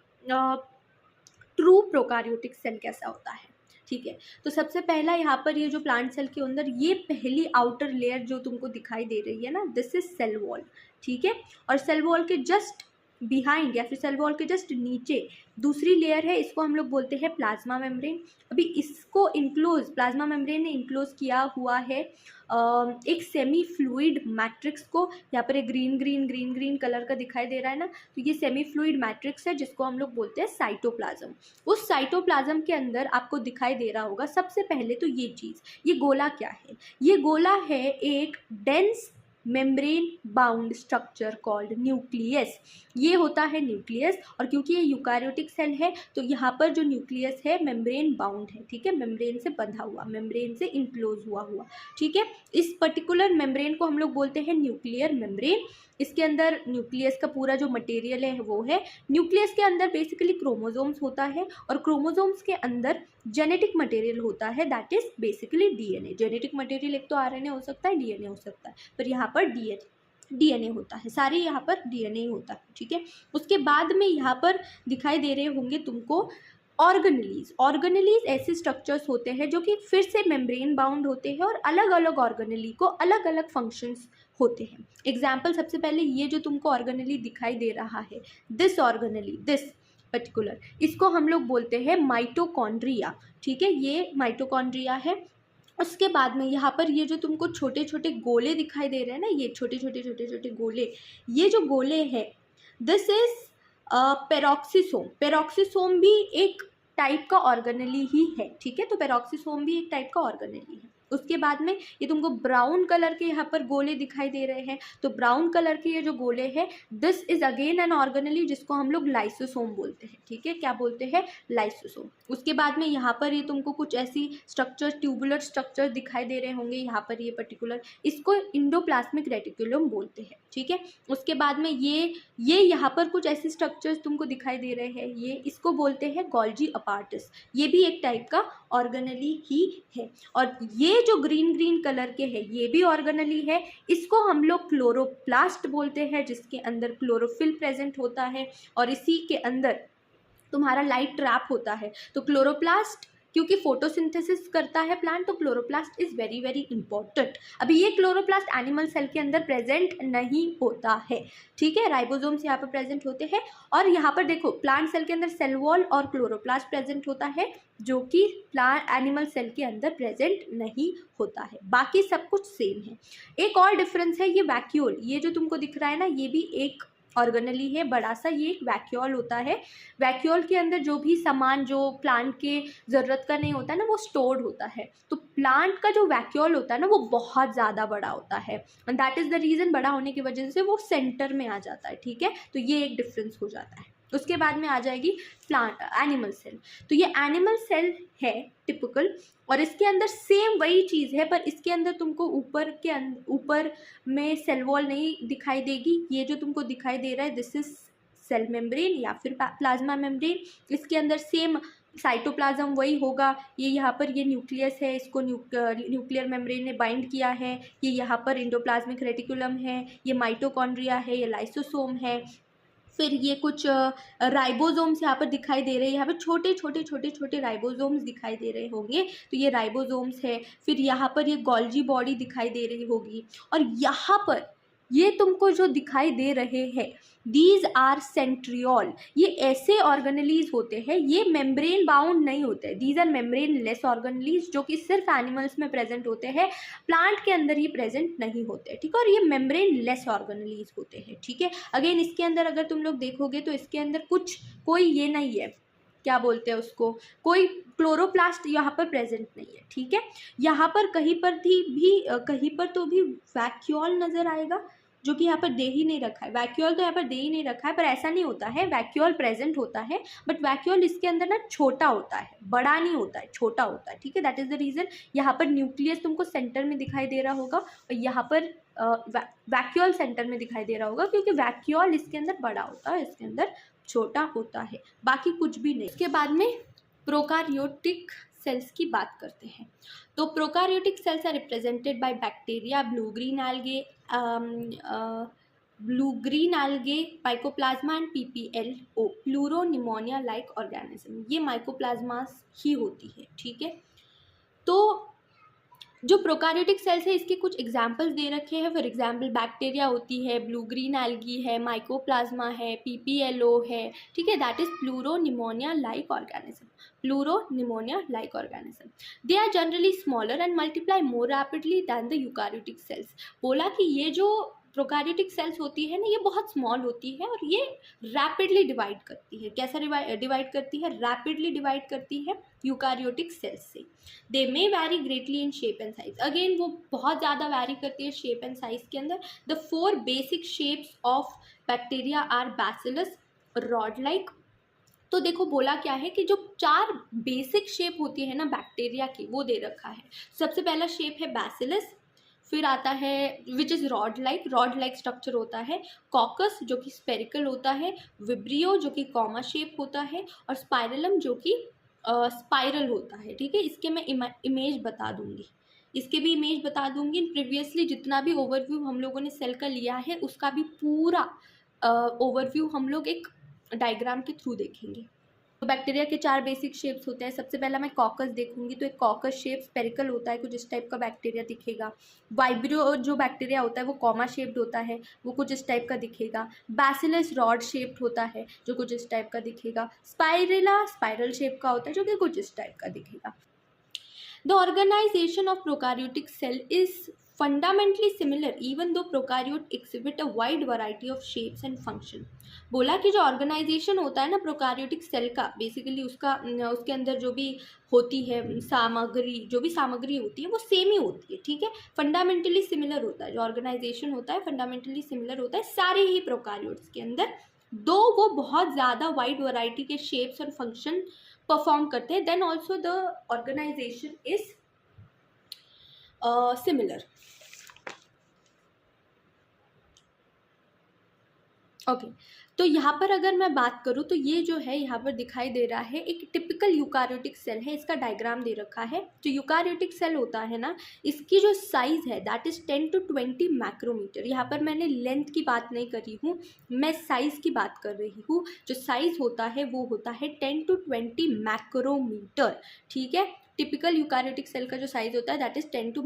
ट्रू प्रोकारियोटिक सेल कैसा होता है। ठीक है, तो सबसे पहला यहाँ पर ये जो प्लांट सेल के अंदर ये पहली आउटर लेयर जो तुमको दिखाई दे रही है ना, दिस इज सेल वॉल। ठीक है, और सेल वॉल के जस्ट बिहाइंड या फिर सेल वॉल के जस्ट नीचे दूसरी लेयर है, इसको हम लोग बोलते हैं प्लाज्मा मेम्ब्रेन। अभी इसको इनक्लोज, प्लाज्मा मेम्ब्रेन ने इनक्लोज किया हुआ है एक सेमी फ्लूइड मैट्रिक्स को। यहाँ पर एक green green green green colour का दिखाई दे रहा है ना, तो ये सेमी फ्लूइड मैट्रिक्स है जिसको हम लोग बोलते हैं साइटोप्लाज्म। उस साइटोप्लाज्म के अंदर आपको दिखाई दे रहा होगा सबसे पहले तो ये चीज़, ये गोला क्या है, ये गोला है एक dense membrane bound structure called nucleus. ये होता है न्यूक्लियस, और क्योंकि ये यूकारियोटिक सेल है तो यहाँ पर जो न्यूक्लियस है मेम्ब्रेन बाउंड है। ठीक है, मेम्ब्रेन से बंधा हुआ, मेम्ब्रेन से इनक्लोज हुआ। ठीक है, इस पर्टिकुलर मेम्ब्रेन को हम लोग बोलते हैं न्यूक्लियर मेम्ब्रेन। इसके अंदर न्यूक्लियस का पूरा जो मटेरियल है वो है, न्यूक्लियस के अंदर बेसिकली क्रोमोसोम्स होता है और क्रोमोसोम्स के अंदर जेनेटिक मटेरियल होता है, that is basically DNA. Genetic material एक तो आरएनए हो सकता है, डीएनए हो सकता है, पर यहाँ पर डीएनए होता है, सारे यहाँ पर डीएनए ही होता है। ठीक है, उसके बाद में यहाँ पर दिखाई दे रहे होंगे तुमको ऑर्गेनेलीज। ऑर्गेनेलीज ऐसे स्ट्रक्चर्स होते हैं जो कि फिर से मेम्ब्रेन बाउंड होते हैं और अलग अलग ऑर्गेनेली को अलग अलग फंक्शंस होते हैं। एग्जाम्पल, सबसे पहले ये जो तुमको ऑर्गेनेली दिखाई दे रहा है, दिस ऑर्गेनेली, दिस पर्टिकुलर, इसको हम लोग बोलते हैं माइटोकॉन्ड्रिया। ठीक है, ये माइटोकॉन्ड्रिया है। उसके बाद में यहाँ पर ये जो तुमको छोटे छोटे गोले दिखाई दे रहे हैं ना, ये छोटे छोटे गोले, ये जो गोले हैं, दिस इज पेरोक्सिसोम। पेरोक्सिसोम भी एक टाइप का ऑर्गेनेली ही है। ठीक है, तो पेरोक्सिसोम भी एक टाइप का ऑर्गेनेली है। उसके बाद में ये तुमको ब्राउन कलर के यहाँ पर गोले दिखाई दे रहे हैं, तो ब्राउन कलर के ये जो गोले हैं, this is again an organelle जिसको हम लोग लाइसोसोम बोलते हैं। ठीक है, क्या बोलते हैं, लाइसोसोम। उसके बाद में यहाँ पर ये तुमको कुछ ऐसी स्ट्रक्चर, ट्यूबुलर स्ट्रक्चर दिखाई दे रहे होंगे यहाँ पर, ये पर्टिकुलर, इसको इंडोप्लाज्मिक रेटिकुलम बोलते हैं। ठीक है, उसके बाद में ये यहाँ पर कुछ ऐसे स्ट्रक्चर्स तुमको दिखाई दे रहे हैं, ये इसको बोलते हैं गोल्जी अपार्टस। ये भी एक टाइप का ऑर्गेनेली ही है। और ये जो ग्रीन ग्रीन कलर के है, ये भी ऑर्गेनेली है, इसको हम लोग क्लोरोप्लास्ट बोलते हैं, जिसके अंदर क्लोरोफिल प्रेजेंट होता है और इसी के अंदर तुम्हारा लाइट ट्रैप होता है। तो क्लोरोप्लास्ट क्योंकि फोटोसिंथेसिस करता है प्लांट, तो chloroplast is very very important. अभी ये क्लोरोप्लास्ट एनिमल सेल के अंदर प्रेजेंट नहीं होता है, ठीक है। राइबोसोम्स यहाँ पर प्रेजेंट होते हैं, और यहाँ पर देखो प्लांट सेल के अंदर सेल वॉल और क्लोरोप्लास्ट प्रेजेंट होता है, जो कि प्लांट एनिमल सेल के अंदर प्रेजेंट नहीं होता है। बाकी सब कुछ सेम है। एक और डिफरेंस है ये वैक्यूल, ये जो तुमको दिख रहा है ना, ये भी एक ऑर्गेनली है बड़ा सा, ये एक वैक्यूल होता है। वैक्यूल के अंदर जो भी सामान जो प्लांट के ज़रूरत का नहीं होता है ना, वो स्टोर्ड होता है। तो प्लांट का जो वैक्यूल होता है ना, वो बहुत ज़्यादा बड़ा होता है, and that is the reason, बड़ा होने की वजह से वो सेंटर में आ जाता है, ठीक है। तो ये एक डिफरेंस हो जाता है। उसके बाद में आ जाएगी प्लांट एनिमल सेल। तो ये एनिमल सेल है टिपिकल, और इसके अंदर सेम वही चीज़ है, पर इसके अंदर तुमको ऊपर में सेल वॉल नहीं दिखाई देगी। ये जो तुमको दिखाई दे रहा है, दिस इज सेल मेम्ब्रेन या फिर प्लाज्मा मेम्ब्रेन। इसके अंदर सेम साइटोप्लाज्म वही होगा। ये यहाँ पर ये न्यूक्लियस है, इसको न्यूक्लियर मेम्ब्रेन ने बाइंड किया है। ये यहाँ पर इंडोप्लाज्मिक रेटिकुलम है, ये माइटोकॉन्ड्रिया है, ये लाइसोसोम है। फिर ये कुछ राइबोसोम्स यहाँ पर दिखाई दे रहे हैं, यहाँ पर छोटे छोटे छोटे छोटे राइबोसोम्स दिखाई दे रहे होंगे, तो ये राइबोसोम्स है। फिर यहाँ पर ये गोल्जी बॉडी दिखाई दे रही होगी, और यहाँ पर ये तुमको जो दिखाई दे रहे हैं, दीज आर सेंट्रियोल। ये ऐसे ऑर्गेनलीज होते हैं, ये मेम्ब्रेन बाउंड नहीं होते हैं, these are membrane less organelles, जो कि सिर्फ एनिमल्स में प्रेजेंट होते हैं, प्लांट के अंदर ये प्रेजेंट नहीं होते, ठीक है। और ये मेम्ब्रेन लेस ऑर्गेनलीज होते हैं, ठीक है। अगेन इसके अंदर अगर तुम लोग देखोगे तो इसके अंदर कुछ कोई ये नहीं है, क्या बोलते हैं उसको, कोई क्लोरोप्लास्ट यहाँ पर प्रेजेंट नहीं है, ठीक है। यहाँ पर कहीं पर कहीं पर तो भी वैक्यूल नज़र आएगा, जो कि यहाँ पर दे ही नहीं रखा है। वैक्यूल तो यहाँ पर दे ही नहीं रखा है, पर ऐसा नहीं होता है, वैक्यूल प्रेजेंट होता है, बट वैक्यूल इसके अंदर ना छोटा होता है, बड़ा नहीं होता है, छोटा होता है, ठीक है। दैट इज़ द रीज़न यहाँ पर न्यूक्लियस तुमको सेंटर में दिखाई दे रहा होगा, और यहाँ पर वैक्यूल सेंटर में दिखाई दे रहा होगा, क्योंकि वैक्यूल इसके अंदर बड़ा होता है, इसके अंदर छोटा होता है, बाकी कुछ भी नहीं। इसके बाद में प्रोकार्योटिक सेल्स की बात करते हैं। तो prokaryotic cells are represented by bacteria, blue green algae, mycoplasma and PPLO, pleuropneumonia like organism. ये माइकोप्लाज्मास ही होती है, ठीक है। तो जो प्रोकार्योटिक सेल्स है, इसके कुछ एग्जाम्पल्स दे रखे हैं। फॉर एग्जाम्पल बैक्टीरिया होती है, ब्लू ग्रीन algae है, माइकोप्लाज्मा है, PPLO है, ठीक है। That is pleuropneumonia like organism, pleuropneumonia like organism. They are generally smaller and multiply more rapidly than the eukaryotic cells. बोला कि ये जो प्रोकार्योटिक सेल्स होती है ना, ये बहुत स्मॉल होती है, और ये रैपिडली डिवाइड करती है। कैसा डिवाइड करती है? रैपिडली डिवाइड करती है यूकार्योटिक सेल्स से। They may vary greatly in shape and size. Again वो बहुत ज़्यादा वैरी करती है शेप एंड साइज के अंदर। The 4 basic shapes of bacteria are bacillus, rod like. तो देखो बोला क्या है कि जो 4 बेसिक शेप होती है ना बैक्टीरिया की, वो दे रखा है। सबसे पहला शेप है बैसिलस, फिर आता है which is rod like structure होता है। कॉकस जो कि स्पेरिकल होता है, विब्रियो जो कि कॉमा शेप होता है, और स्पाइरलम जो कि स्पाइरल होता है, ठीक है। इसके मैं इमेज बता दूंगी, इसके भी इमेज बता दूंगी। प्रीवियसली जितना भी ओवरव्यू हम लोगों ने सेल का लिया है, उसका भी पूरा ओवरव्यू हम लोग एक डायग्राम के थ्रू देखेंगे। तो बैक्टीरिया के 4 बेसिक शेप्स होते हैं। सबसे पहला मैं कॉकस देखूंगी, तो एक कॉकस शेप स्पेरिकल होता है, कुछ इस टाइप का बैक्टीरिया दिखेगा। वाइब्रियो जो बैक्टीरिया होता है वो कॉमा शेप्ड होता है, वो कुछ इस टाइप का दिखेगा। बैसिलस रॉड शेप्ड होता है, जो कुछ इस टाइप का दिखेगा। स्पाइरेला स्पाइरल शेप का होता है, जो कि कुछ इस टाइप का दिखेगा। The organization of prokaryotic cell is fundamentally similar even though prokaryote exhibit a wide variety of shapes and function। बोला कि जो ऑर्गेनाइजेशन होता है ना प्रोकार्योटिक सेल का, बेसिकली उसके अंदर जो भी होती है सामग्री, जो भी सामग्री होती है वो सेम ही होती है, ठीक है। फंडामेंटली सिमिलर होता है, जो ऑर्गेनाइजेशन होता है फंडामेंटली सिमिलर होता है सारे ही प्रोकार्योट्स के अंदर, दो वो बहुत ज़्यादा वाइड वैरायटी के शेप्स और फंक्शन परफॉर्म करते हैं। Then also the organisation is similar. Okay तो यहाँ पर अगर मैं बात करूँ तो ये जो है यहाँ पर दिखाई दे रहा है एक टिपिकल यूकारियोटिक सेल है, इसका डायग्राम दे रखा है। जो यूकारियोटिक सेल होता है ना, इसकी जो साइज़ है दैट इज़ 10 to 20 मैक्रोमीटर। यहाँ पर मैंने लेंथ की बात नहीं करी हूँ, मैं साइज़ की बात कर रही हूँ। जो साइज़ होता है वो होता है 10 to 20 मैक्रोमीटर, ठीक है। टिपिकल यूकारियोटिक सेल का जो साइज़ होता है दैट इज़ 10 to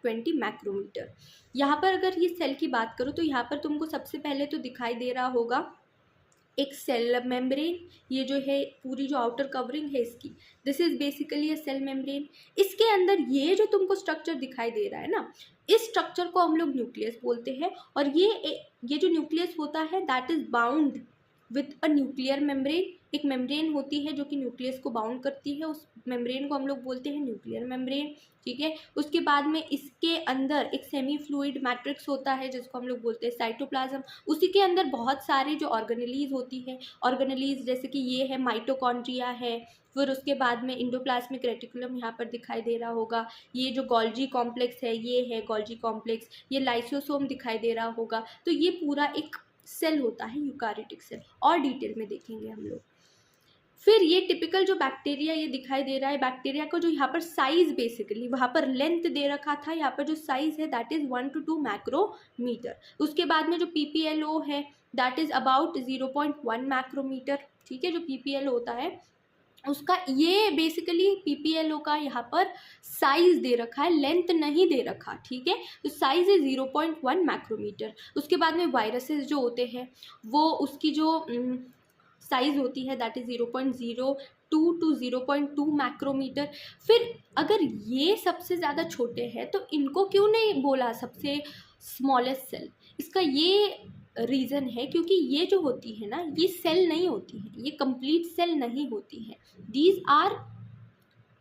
20 मैक्रोमीटर। यहाँ पर अगर ये सेल की बात करूँ तो यहाँ पर तुमको सबसे पहले तो दिखाई दे रहा होगा एक सेल मेम्ब्रेन। ये जो है पूरी जो आउटर कवरिंग है इसकी, this is basically a cell membrane. इसके अंदर ये जो तुमको स्ट्रक्चर दिखाई दे रहा है ना, इस स्ट्रक्चर को हम लोग न्यूक्लियस बोलते हैं। और ये जो न्यूक्लियस होता है that is bound with a nuclear membrane. एक मेम्ब्रेन होती है जो कि न्यूक्लियस को बाउंड करती है, उस मेम्ब्रेन को हम लोग बोलते हैं न्यूक्लियर मेम्ब्रेन, ठीक है। उसके बाद में इसके अंदर एक सेमी फ्लूइड मैट्रिक्स होता है जिसको हम लोग बोलते हैं साइटोप्लाज्म। उसी के अंदर बहुत सारी जो ऑर्गेनेलीज होती है, ऑर्गेनेलीज जैसे कि ये है माइटोकॉन्ड्रिया है, फिर उसके बाद में इंडोप्लाज्मिक रेटिकुलम यहाँ पर दिखाई दे रहा होगा। ये जो गोल्जी कॉम्प्लेक्स है ये है गोल्जी कॉम्प्लेक्स, ये लाइसोसोम दिखाई दे रहा होगा। तो ये पूरा एक सेल होता है यूकारियोटिक सेल, और डिटेल में देखेंगे हम लोग। फिर ये टिपिकल जो बैक्टीरिया ये दिखाई दे रहा है, बैक्टीरिया को जो यहाँ पर साइज बेसिकली वहाँ पर लेंथ दे रखा था, यहाँ पर जो साइज है दैट इज़ 1 to 2 मैक्रोमीटर। उसके बाद में जो PPLO है दैट इज़ अबाउट 0.1 मैक्रोमीटर, ठीक है। जो PPLO होता है उसका ये बेसिकली PPLO का यहाँ पर साइज दे रखा है, लेंथ नहीं दे रखा, ठीक है। तो साइज है 0.1 मैक्रोमीटर। उसके बाद में वायरसेस जो होते हैं वो उसकी जो साइज़ होती है दैट इज़ 0.02 to 0.2 मैक्रोमीटर। फिर अगर ये सबसे ज़्यादा छोटे हैं तो इनको क्यों नहीं बोला सबसे स्मॉलेस्ट सेल? इसका ये रीज़न है क्योंकि ये जो होती है ना, ये सेल नहीं होती है, ये कंप्लीट सेल नहीं होती है। दीज आर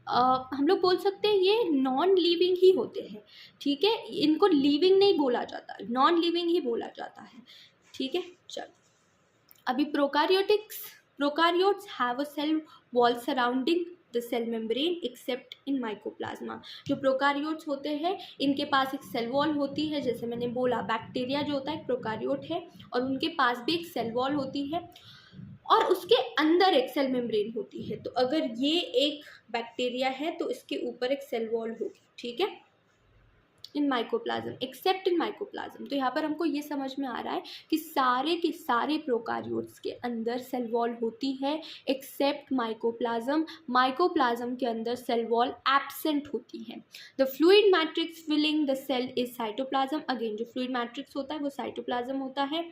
हम लोग बोल सकते हैं ये नॉन लिविंग ही होते हैं, ठीक है। इनको लिविंग नहीं बोला जाता, नॉन लिविंग ही बोला जाता है, ठीक है। चलो अभी prokaryotes have a cell wall surrounding the cell membrane except in mycoplasma. जो प्रोकारियोट्स होते हैं इनके पास एक सेल वॉल होती है, जैसे मैंने बोला बैक्टीरिया जो होता है एक प्रोकारियोट है और उनके पास भी एक सेल वॉल होती है और उसके अंदर एक सेल मेम्ब्रेन होती है। तो अगर ये एक बैक्टीरिया है तो इसके ऊपर एक सेल वॉल होगी, ठीक है। इन माइकोप्लाज्म एक्सेप्ट इन माइकोप्लाज्म, तो यहाँ पर हमको ये समझ में आ रहा है कि सारे के सारे प्रोकारियोट्स के अंदर सेल वॉल होती है एक्सेप्ट माइकोप्लाज्म। माइकोप्लाज्म के अंदर सेल वॉल एब्सेंट होती है। The fluid matrix filling the cell is cytoplasm. Again जो फ्लूइड मैट्रिक्स होता है वो साइटोप्लाज्म होता है।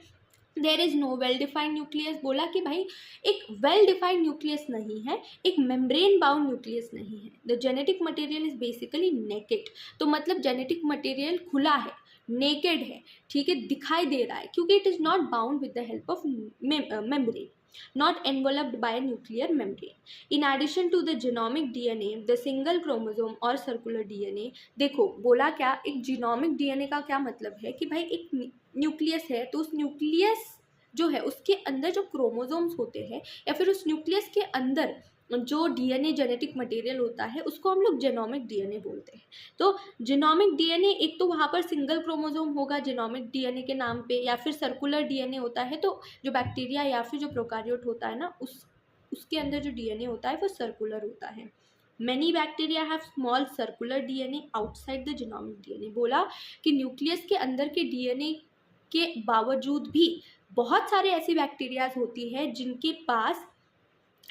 There is no well defined nucleus. बोला कि भाई एक वेल डिफाइंड न्यूक्लियस नहीं है, एक मेम्ब्रेन बाउंड न्यूक्लियस नहीं है। The genetic material is basically naked. तो मतलब जेनेटिक मटेरियल खुला है, नेकेड है, ठीक है, दिखाई दे रहा है क्योंकि it is not bound with the help of membrane, not enveloped by a nuclear membrane. In addition to the genomic DNA, the single chromosome और circular DNA, देखो बोला क्या, एक जीनोमिक DNA का क्या मतलब है कि भाई एक न्यूक्लियस है तो उस न्यूक्लियस जो है उसके अंदर जो क्रोमोसोम्स होते हैं या फिर उस न्यूक्लियस के अंदर जो DNA जेनेटिक मटेरियल होता है उसको हम लोग जेनोमिक DNA बोलते हैं। तो जेनोमिक DNA एक तो वहाँ पर सिंगल क्रोमोसोम होगा जेनोमिक DNA के नाम पे, या फिर सर्कुलर DNA होता है। तो जो बैक्टीरिया या फिर जो प्रोकारियोट होता है ना उसके अंदर जो DNA होता है वो सर्कुलर होता है। Many bacteria have small circular DNA outside the genomic DNA। बोला कि न्यूक्लियस के अंदर के DNA के बावजूद भी बहुत सारे ऐसी बैक्टीरियाज होती है जिनके पास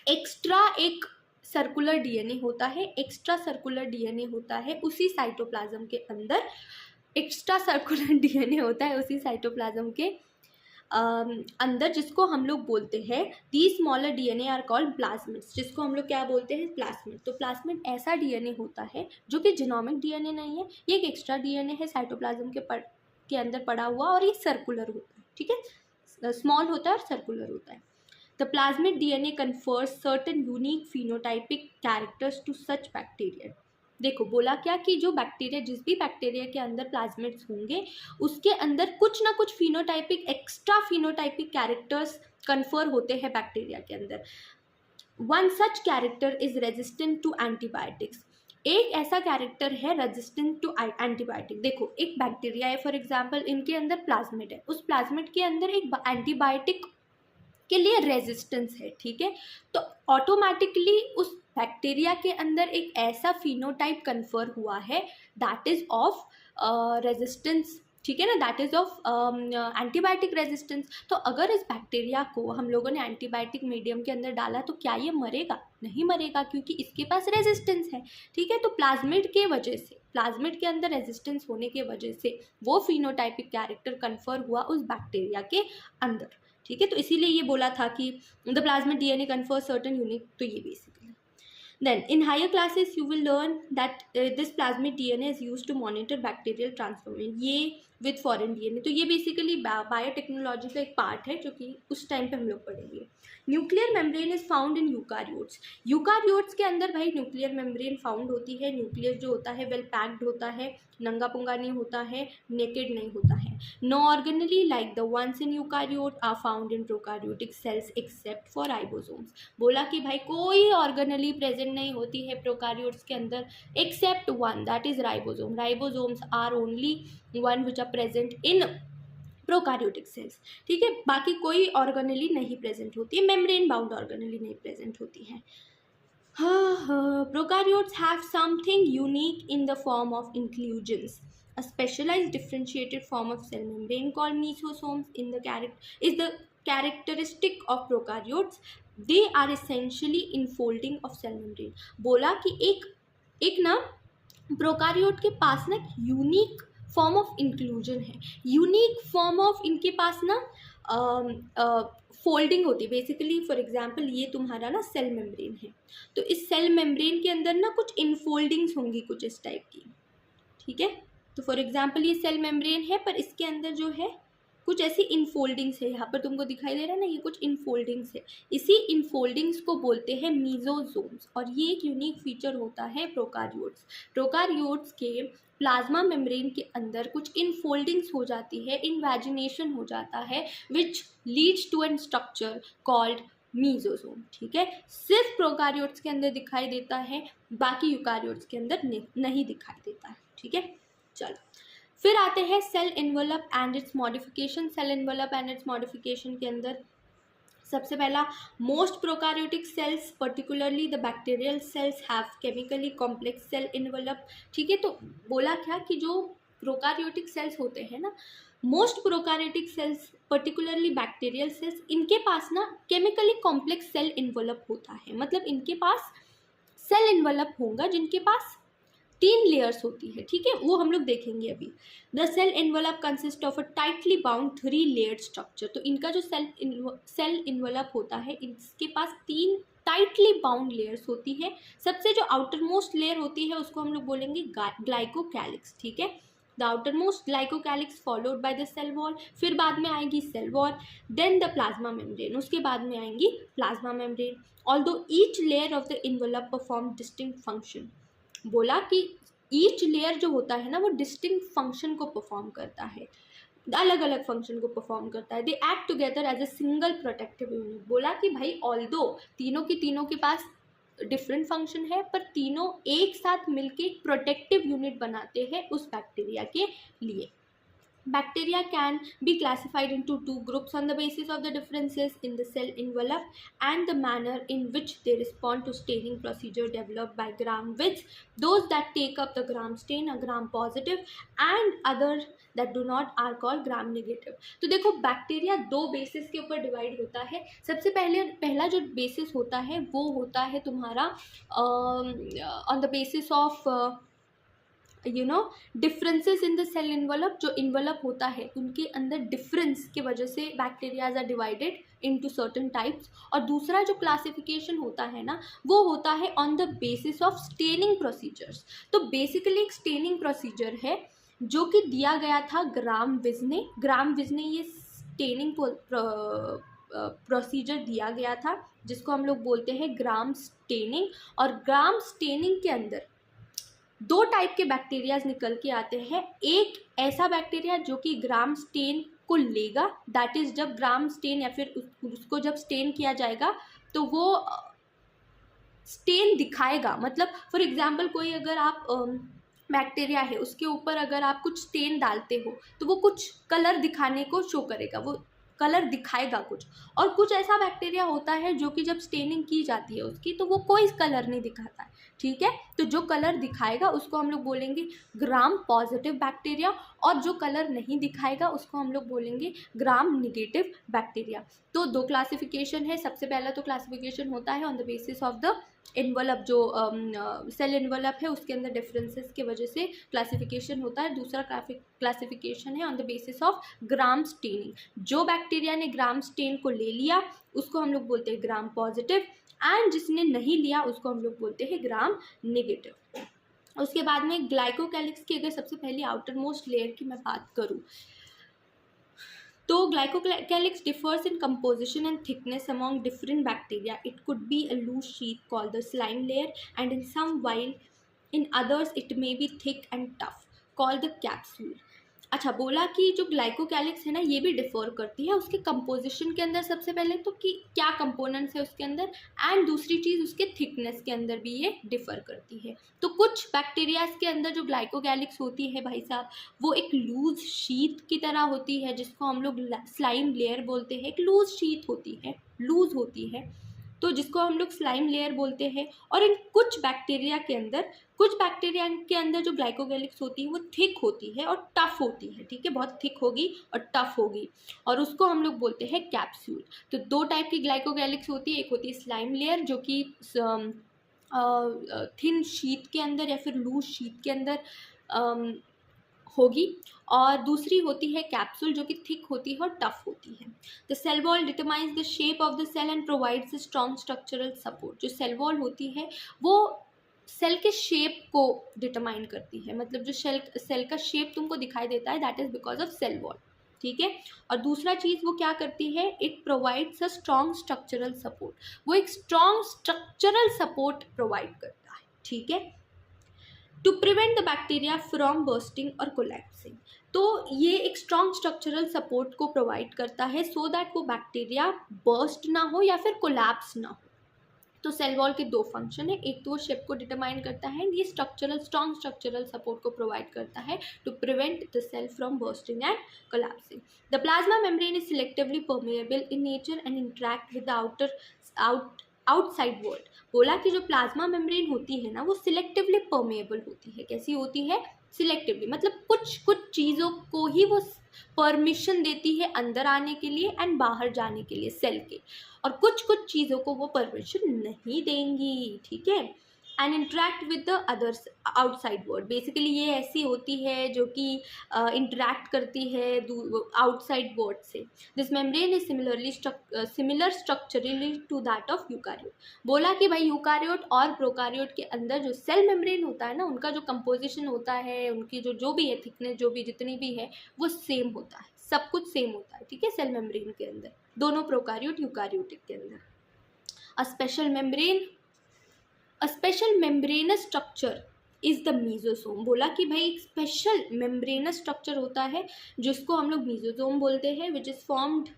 एक्स्ट्रा एक सर्कुलर DNA होता है, एक्स्ट्रा सर्कुलर DNA होता है उसी साइटोप्लाज्म के अंदर, एक्स्ट्रा सर्कुलर DNA होता है उसी साइटोप्लाज्म के अंदर, जिसको हम लोग बोलते हैं the smaller DNA are called plasmids, जिसको हम लोग क्या बोलते हैं प्लाज्मिड। तो प्लाज्मिड ऐसा DNA होता है जो कि जेनोमिक DNA नहीं है, ये एक एक्स्ट्रा DNA है साइटोप्लाज्म के अंदर पड़ा हुआ और ये सर्कुलर होता है, ठीक है, स्मॉल होता है और सर्कुलर होता है। The plasmid DNA confers certain unique phenotypic characters to such bacteria. देखो बोला क्या कि जो बैक्टीरिया, जिस भी बैक्टीरिया के अंदर प्लाज्मिड्स होंगे उसके अंदर कुछ ना कुछ phenotypic, extra phenotypic characters confer होते हैं बैक्टीरिया के अंदर। One such character is resistant to antibiotics. एक ऐसा कैरेक्टर है रेजिस्टेंट टू एंटीबायोटिक। देखो एक बैक्टीरिया है फॉर एग्जांपल, इनके अंदर प्लाज्मिड है, उस प्लाज्मिड के अंदर एक एंटीबायोटिक के लिए रेजिस्टेंस है, ठीक है। तो ऑटोमेटिकली उस बैक्टीरिया के अंदर एक ऐसा फिनोटाइप कन्फर हुआ है दैट इज ऑफ रेजिस्टेंस, ठीक है ना, that is of antibiotic resistance. तो अगर इस बैक्टीरिया को हम लोगों ने एंटीबायोटिक मीडियम के अंदर डाला तो क्या ये मरेगा? नहीं मरेगा, क्योंकि इसके पास रेजिस्टेंस है, ठीक है। तो प्लाज्मिड के वजह से, प्लाज्मिड के अंदर रेजिस्टेंस होने के वजह से वो फिनोटाइपिक कैरेक्टर कन्फर हुआ उस बैक्टीरिया के अंदर, ठीक है। तो इसीलिए ये बोला था कि the plasmid DNA confer certain unique, तो ये basically. Then in higher classes you will learn that this plasmid DNA is used to monitor bacterial transformation, ये with foreign DNA। तो ये बेसिकली बायोटेक्नोलॉजी का एक पार्ट है जो कि उस टाइम पे हम लोग पढ़ेंगे। Nuclear membrane is found in eukaryotes. Eukaryotes के अंदर भाई न्यूक्लियर मेम्ब्रेन फाउंड होती है। न्यूक्लियस जो होता है वेल पैक्ड होता है, नंगा पुंगा नहीं होता है, नेकेड नहीं होता है। No organelle like the ones in eukaryote are found in prokaryotic cells except for ribosomes. बोला कि भाई कोई ऑर्गेनली प्रेजेंट नहीं होती है प्रोकारियोट्स के अंदर except one, that is ribosome. Ribosomes are only one which are present in prokaryotic cells, ठीक है। बाकी कोई ऑर्गेनली नहीं प्रेजेंट होती है, मेम्ब्रेन बाउंड ऑर्गेनली नहीं प्रेजेंट होती है। Prokaryotes have something unique in the form of inclusions. A specialized differentiated form of cell membrane called mesosomes is the characteristic of prokaryotes. They are essentially enfolding of cell membrane. बोला कि एक ना प्रोकारियोट के पास ना unique form of inclusion है, unique form of इनके पास ना फोल्डिंग होती है। बेसिकली फॉर एग्जांपल ये तुम्हारा ना सेल मेम्ब्रेन है, तो इस सेल मेम्ब्रेन के अंदर ना कुछ इनफोल्डिंग्स होंगी कुछ इस टाइप की, ठीक है। तो फॉर एग्जांपल ये सेल मेम्ब्रेन है पर इसके अंदर जो है कुछ ऐसी इनफोल्डिंग्स है, यहाँ पर तुमको दिखाई दे रहा है ना, ये कुछ इनफोल्डिंग्स है। इसी इनफोल्डिंग्स को बोलते हैं मीजोसोम्स, और ये एक यूनिक फीचर होता है प्रोकारियोट्स। प्रोकारियोट्स के प्लाज्मा मेम्ब्रेन के अंदर कुछ इनफोल्डिंग्स हो जाती है, इन्वेजिनेशन हो जाता है, which leads to an structure called mesosome, ठीक है। सिर्फ प्रोकारियोट्स के अंदर दिखाई देता है, बाकी यूकारियोट्स के अंदर नहीं दिखाई देता है, ठीक है। चलो फिर आते हैं cell envelope and its modification. Cell envelope and its modification के अंदर सबसे पहला, most prokaryotic cells particularly the bacterial cells have chemically complex cell envelope, ठीक है। तो बोला क्या कि जो प्रोकारियोटिक सेल्स होते हैं ना, most prokaryotic cells particularly bacterial cells, इनके पास ना केमिकली कॉम्प्लेक्स सेल एनवेलप होता है। मतलब इनके पास सेल एनवेलप होगा जिनके पास 3 लेयर्स होती है, ठीक है। वो हम लोग देखेंगे अभी। The cell envelope consist of a tightly bound 3 layered structure. तो इनका जो सेल एनवेलप होता है, इसके पास 3 टाइटली बाउंड लेयर्स होती है। सबसे जो आउटर मोस्ट लेयर होती है उसको हम लोग बोलेंगे ग्लाइकोकैलिक्स, ठीक है। The outer most glycocalyx followed by the cell wall, फिर बाद में आएगी cell wall, then the plasma membrane, उसके बाद में आएंगी plasma membrane. Although each layer of the envelope perform distinct function. बोला कि ईच लेयर जो होता है ना वो डिस्टिंक्ट फंक्शन को परफॉर्म करता है, अलग अलग फंक्शन को परफॉर्म करता है। They act together as a single protective unit. बोला कि भाई ऑल्दो तीनों के पास डिफरेंट फंक्शन है, पर तीनों एक साथ मिलके एक प्रोटेक्टिव यूनिट बनाते हैं उस बैक्टीरिया के लिए। Bacteria can be classified into 2 groups on the basis of the differences in the cell envelope and the manner in which they respond to staining procedure developed by Gram-Witz. Those that take up the Gram stain are Gram positive and others that do not are called Gram negative. तो देखो bacteria 2 basis के ऊपर divide होता है। सबसे पहला जो basis होता है वो होता है तुम्हारा on the basis of differences in the cell envelope. जो एनवेलप होता है उनके अंदर डिफरेंस की वजह से bacterias are divided into certain types. और दूसरा जो क्लासिफिकेशन होता है ना वो होता है on the basis of staining procedures. तो बेसिकली एक स्टेनिंग प्रोसीजर है जो कि दिया गया था ग्राम-वित्ज ने ये स्टेनिंग प्रोसीजर दिया गया था जिसको हम लोग बोलते हैं ग्राम स्टेनिंग। और ग्राम स्टेनिंग के अंदर 2 टाइप के बैक्टीरियाज निकल के आते हैं। एक ऐसा बैक्टीरिया जो कि ग्राम स्टेन को लेगा, दैट इज जब ग्राम स्टेन या फिर उसको जब स्टेन किया जाएगा तो वो स्टेन दिखाएगा, मतलब फॉर एग्जांपल कोई अगर आप बैक्टीरिया है उसके ऊपर अगर आप कुछ स्टेन डालते हो तो वो कुछ कलर दिखाने को शो करेगा, वो कलर दिखाएगा कुछ। और कुछ ऐसा बैक्टीरिया होता है जो कि जब स्टेनिंग की जाती है उसकी तो वो कोई कलर नहीं दिखाता है, ठीक है। तो जो कलर दिखाएगा उसको हम लोग बोलेंगे ग्राम पॉजिटिव बैक्टीरिया, और जो कलर नहीं दिखाएगा उसको हम लोग बोलेंगे ग्राम निगेटिव बैक्टीरिया। तो दो क्लासिफिकेशन है। सबसे पहला तो क्लासिफिकेशन होता है on the basis of the envelope, जो सेल इन्वलप है उसके अंदर डिफरेंसेस की वजह से क्लासिफिकेशन होता है। दूसरा क्लासिफिकेशन है on the basis of gram staining. जो बैक्टीरिया ने ग्राम स्टेन को ले लिया उसको हम लोग बोलते हैं ग्राम पॉजिटिव, एंड जिसने नहीं लिया उसको हम लोग बोलते हैं ग्राम नेगेटिव। उसके बाद में ग्लाइकोकैलिक्स की अगर सबसे पहली आउटर मोस्ट लेयर की मैं बात करूँ तो glycocalyx differs in composition and thickness among different bacteria. It could be a loose sheath called the slime layer, and in some, while in others it may be thick and tough called the capsule. अच्छा, बोला कि जो glycocalyx है ना ये भी differ करती है उसके कंपोजिशन के अंदर, सबसे पहले तो कि क्या कंपोनेंट्स है उसके अंदर, एंड दूसरी चीज़ उसके थिकनेस के अंदर भी ये डिफर करती है। तो कुछ बैक्टीरियाज के अंदर जो ग्लाइकोकैलिक्स होती है भाई साहब वो एक लूज शीट की तरह होती है जिसको हम लोग स्लाइम लेयर बोलते हैं। एक लूज शीट होती है, लूज होती है, तो जिसको हम लोग स्लाइम लेयर बोलते हैं। और इन कुछ बैक्टीरिया के अंदर जो ग्लाइकोकैलिक्स होती है वो थिक होती है और टफ होती है, ठीक है, बहुत थिक होगी और टफ होगी, और उसको हम लोग बोलते हैं कैप्सूल। तो दो टाइप की ग्लाइकोकैलिक्स होती है, एक होती है स्लाइम लेयर जो कि थिन शीट के अंदर या फिर लूज शीट के अंदर होगी, और दूसरी होती है कैप्सूल जो कि थिक होती है और टफ होती है। The cell wall determines the shape of the cell and provides strong structural support. जो सेल वॉल होती है वो सेल के शेप को डिटरमाइन करती है, मतलब जो सेल का शेप तुमको दिखाई देता है that is because of cell wall, ठीक है। और दूसरा चीज़ वो क्या करती है, it provides a strong structural support, वो एक स्ट्रॉन्ग स्ट्रक्चरल सपोर्ट प्रोवाइड करता है, ठीक है, to prevent the bacteria from bursting और कोलैप्सिंग। तो ये एक स्ट्रॉन्ग स्ट्रक्चरल सपोर्ट को प्रोवाइड करता है सो दैट वो बैक्टीरिया बर्स्ट ना हो या फिर कोलैप्स ना हो। तो सेल वॉल के दो फंक्शन है, एक तो वो शेप को डिटरमाइन करता है, ये स्ट्रॉन्ग स्ट्रक्चरल सपोर्ट को प्रोवाइड करता है to prevent the cell from bursting and collapsing. The plasma membrane is selectively permeable in nature and interact with the outside world. बोला कि जो प्लाज्मा मेम्ब्रेन होती है ना वो सिलेक्टिवली परमेएबल होती है। कैसी होती है, सिलेक्टिवली, मतलब कुछ चीज़ों को ही वो परमिशन देती है अंदर आने के लिए एंड बाहर जाने के लिए सेल के, और कुछ चीज़ों को वो परमिशन नहीं देंगी, ठीक है। And interact with the others outside world, basically ये ऐसी होती है जो कि इंटरैक्ट करती है आउटसाइड वर्ल्ड से। This membrane is similar structurally to that of eukaryote. बोला कि भाई यूकारियोट और प्रोकारियोट के अंदर जो सेल मेम्ब्रेन होता है ना उनका जो कंपोजिशन होता है, उनकी जो भी है थिकनेस, जो भी जितनी भी है वो सेम होता है, सब कुछ सेम होता है, ठीक है, सेल मेम्ब्रेन के अंदर, दोनों प्रोकारियोट यूकारियोटिक के अंदर। A special membranous structure is the mesosome। बोला कि भाई एक स्पेशल membranous structure होता है जिसको हम लोग mesosome बोलते हैं, which is formed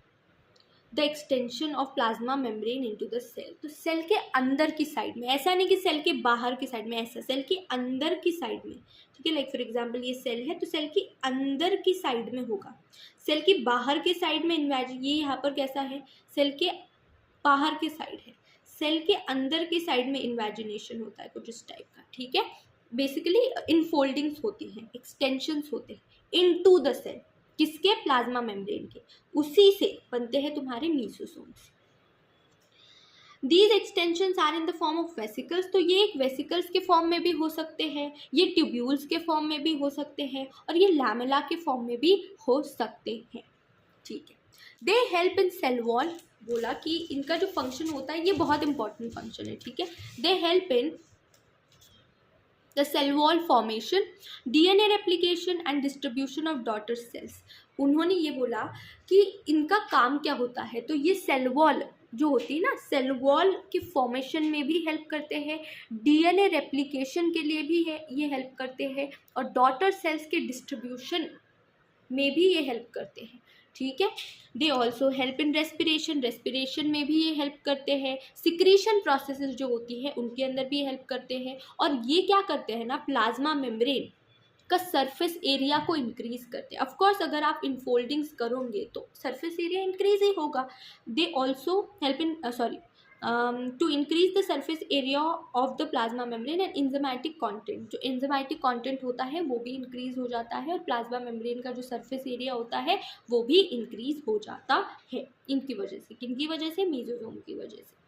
the extension of plasma membrane into the cell। तो सेल के अंदर की साइड में, ऐसा नहीं कि सेल के बाहर की साइड में, ऐसा सेल के अंदर की साइड में, ठीक है। लाइक फॉर एग्जांपल ये सेल है तो सेल की अंदर की साइड में होगा, सेल की बाहर के साइड में ये यहाँ पर कैसा है, सेल के बाहर के साइड है, सेल के अंदर की साइड में इन्वेजिनेशन होता है कुछ इस टाइप का, ठीक है। बेसिकली इनफोल्डिंग्स होती हैं, एक्सटेंशंस होते हैं इनटू द सेल, किसके, प्लाज्मा मेम्ब्रेन के, उसी से बनते हैं तुम्हारे mesosomes. These extensions are in the form of vesicles. तो ये एक वेसिकल्स के फॉर्म में भी हो सकते हैं, ये ट्यूब्यूल्स के फॉर्म में भी हो सकते हैं, और ये लैमेला के फॉर्म में भी हो सकते हैं, ठीक है। They help in cell wall. बोला कि इनका जो फंक्शन होता है ये बहुत इंपॉर्टेंट फंक्शन है, ठीक है। They help in the cell wall formation, DNA replication and distribution of daughter cells. उन्होंने ये बोला कि इनका काम क्या होता है, तो ये सेल वॉल जो होती है ना, सेल वॉल के फॉर्मेशन में भी हेल्प करते हैं, डीएनए रेप्लिकेशन के लिए भी है ये हेल्प करते हैं, और डॉटर सेल्स के डिस्ट्रीब्यूशन में भी ये हेल्प करते हैं, ठीक है। दे also help in respiration, respiration में भी ये हेल्प करते हैं। सिक्रीशन प्रोसेसेस जो होती है उनके अंदर भी हेल्प करते हैं। और ये क्या करते हैं ना, प्लाज्मा मेम्ब्रेन का सरफेस एरिया को इंक्रीज करते हैं। ऑफ कोर्स अगर आप इनफोल्डिंग्स करोगे तो सरफेस एरिया इंक्रीज ही होगा। They also help in to increase the surface area of the plasma membrane and enzymatic content, जो इंजाइमेटिक कंटेंट होता है वो भी इंक्रीज हो जाता है और प्लाज्मा मेम्ब्रेन का जो सरफेस एरिया होता है वो भी इंक्रीज हो जाता है इनकी वजह से। किनकी वजह से? मेसोसोम की वजह से।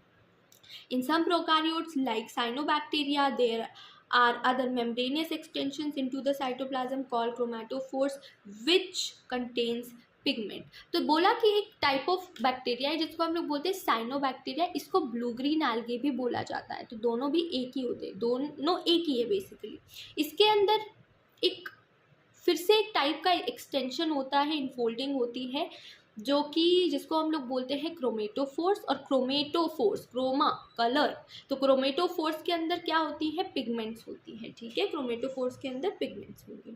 In some prokaryotes like cyanobacteria, there are other membranous extensions into the cytoplasm called chromatophores which contains pigment. तो बोला कि एक टाइप ऑफ बैक्टीरिया है जिसको हम लोग बोलते हैं साइनोबैक्टीरिया, इसको ब्लू ग्रीन एल्गे भी बोला जाता है। तो दोनों भी एक ही होते हैं, दोनों एक ही है बेसिकली। इसके अंदर एक फिर से एक टाइप का एक्सटेंशन होता है, इनफोल्डिंग होती है, जो कि जिसको हम लोग बोलते हैं क्रोमेटोफोर्स। और क्रोमेटोफोर्स, क्रोमा कलर, तो क्रोमेटोफोर्स के अंदर क्या होती है? पिगमेंट्स होती है, ठीक है। क्रोमेटोफोर्स के अंदर पिगमेंट्स होंगे।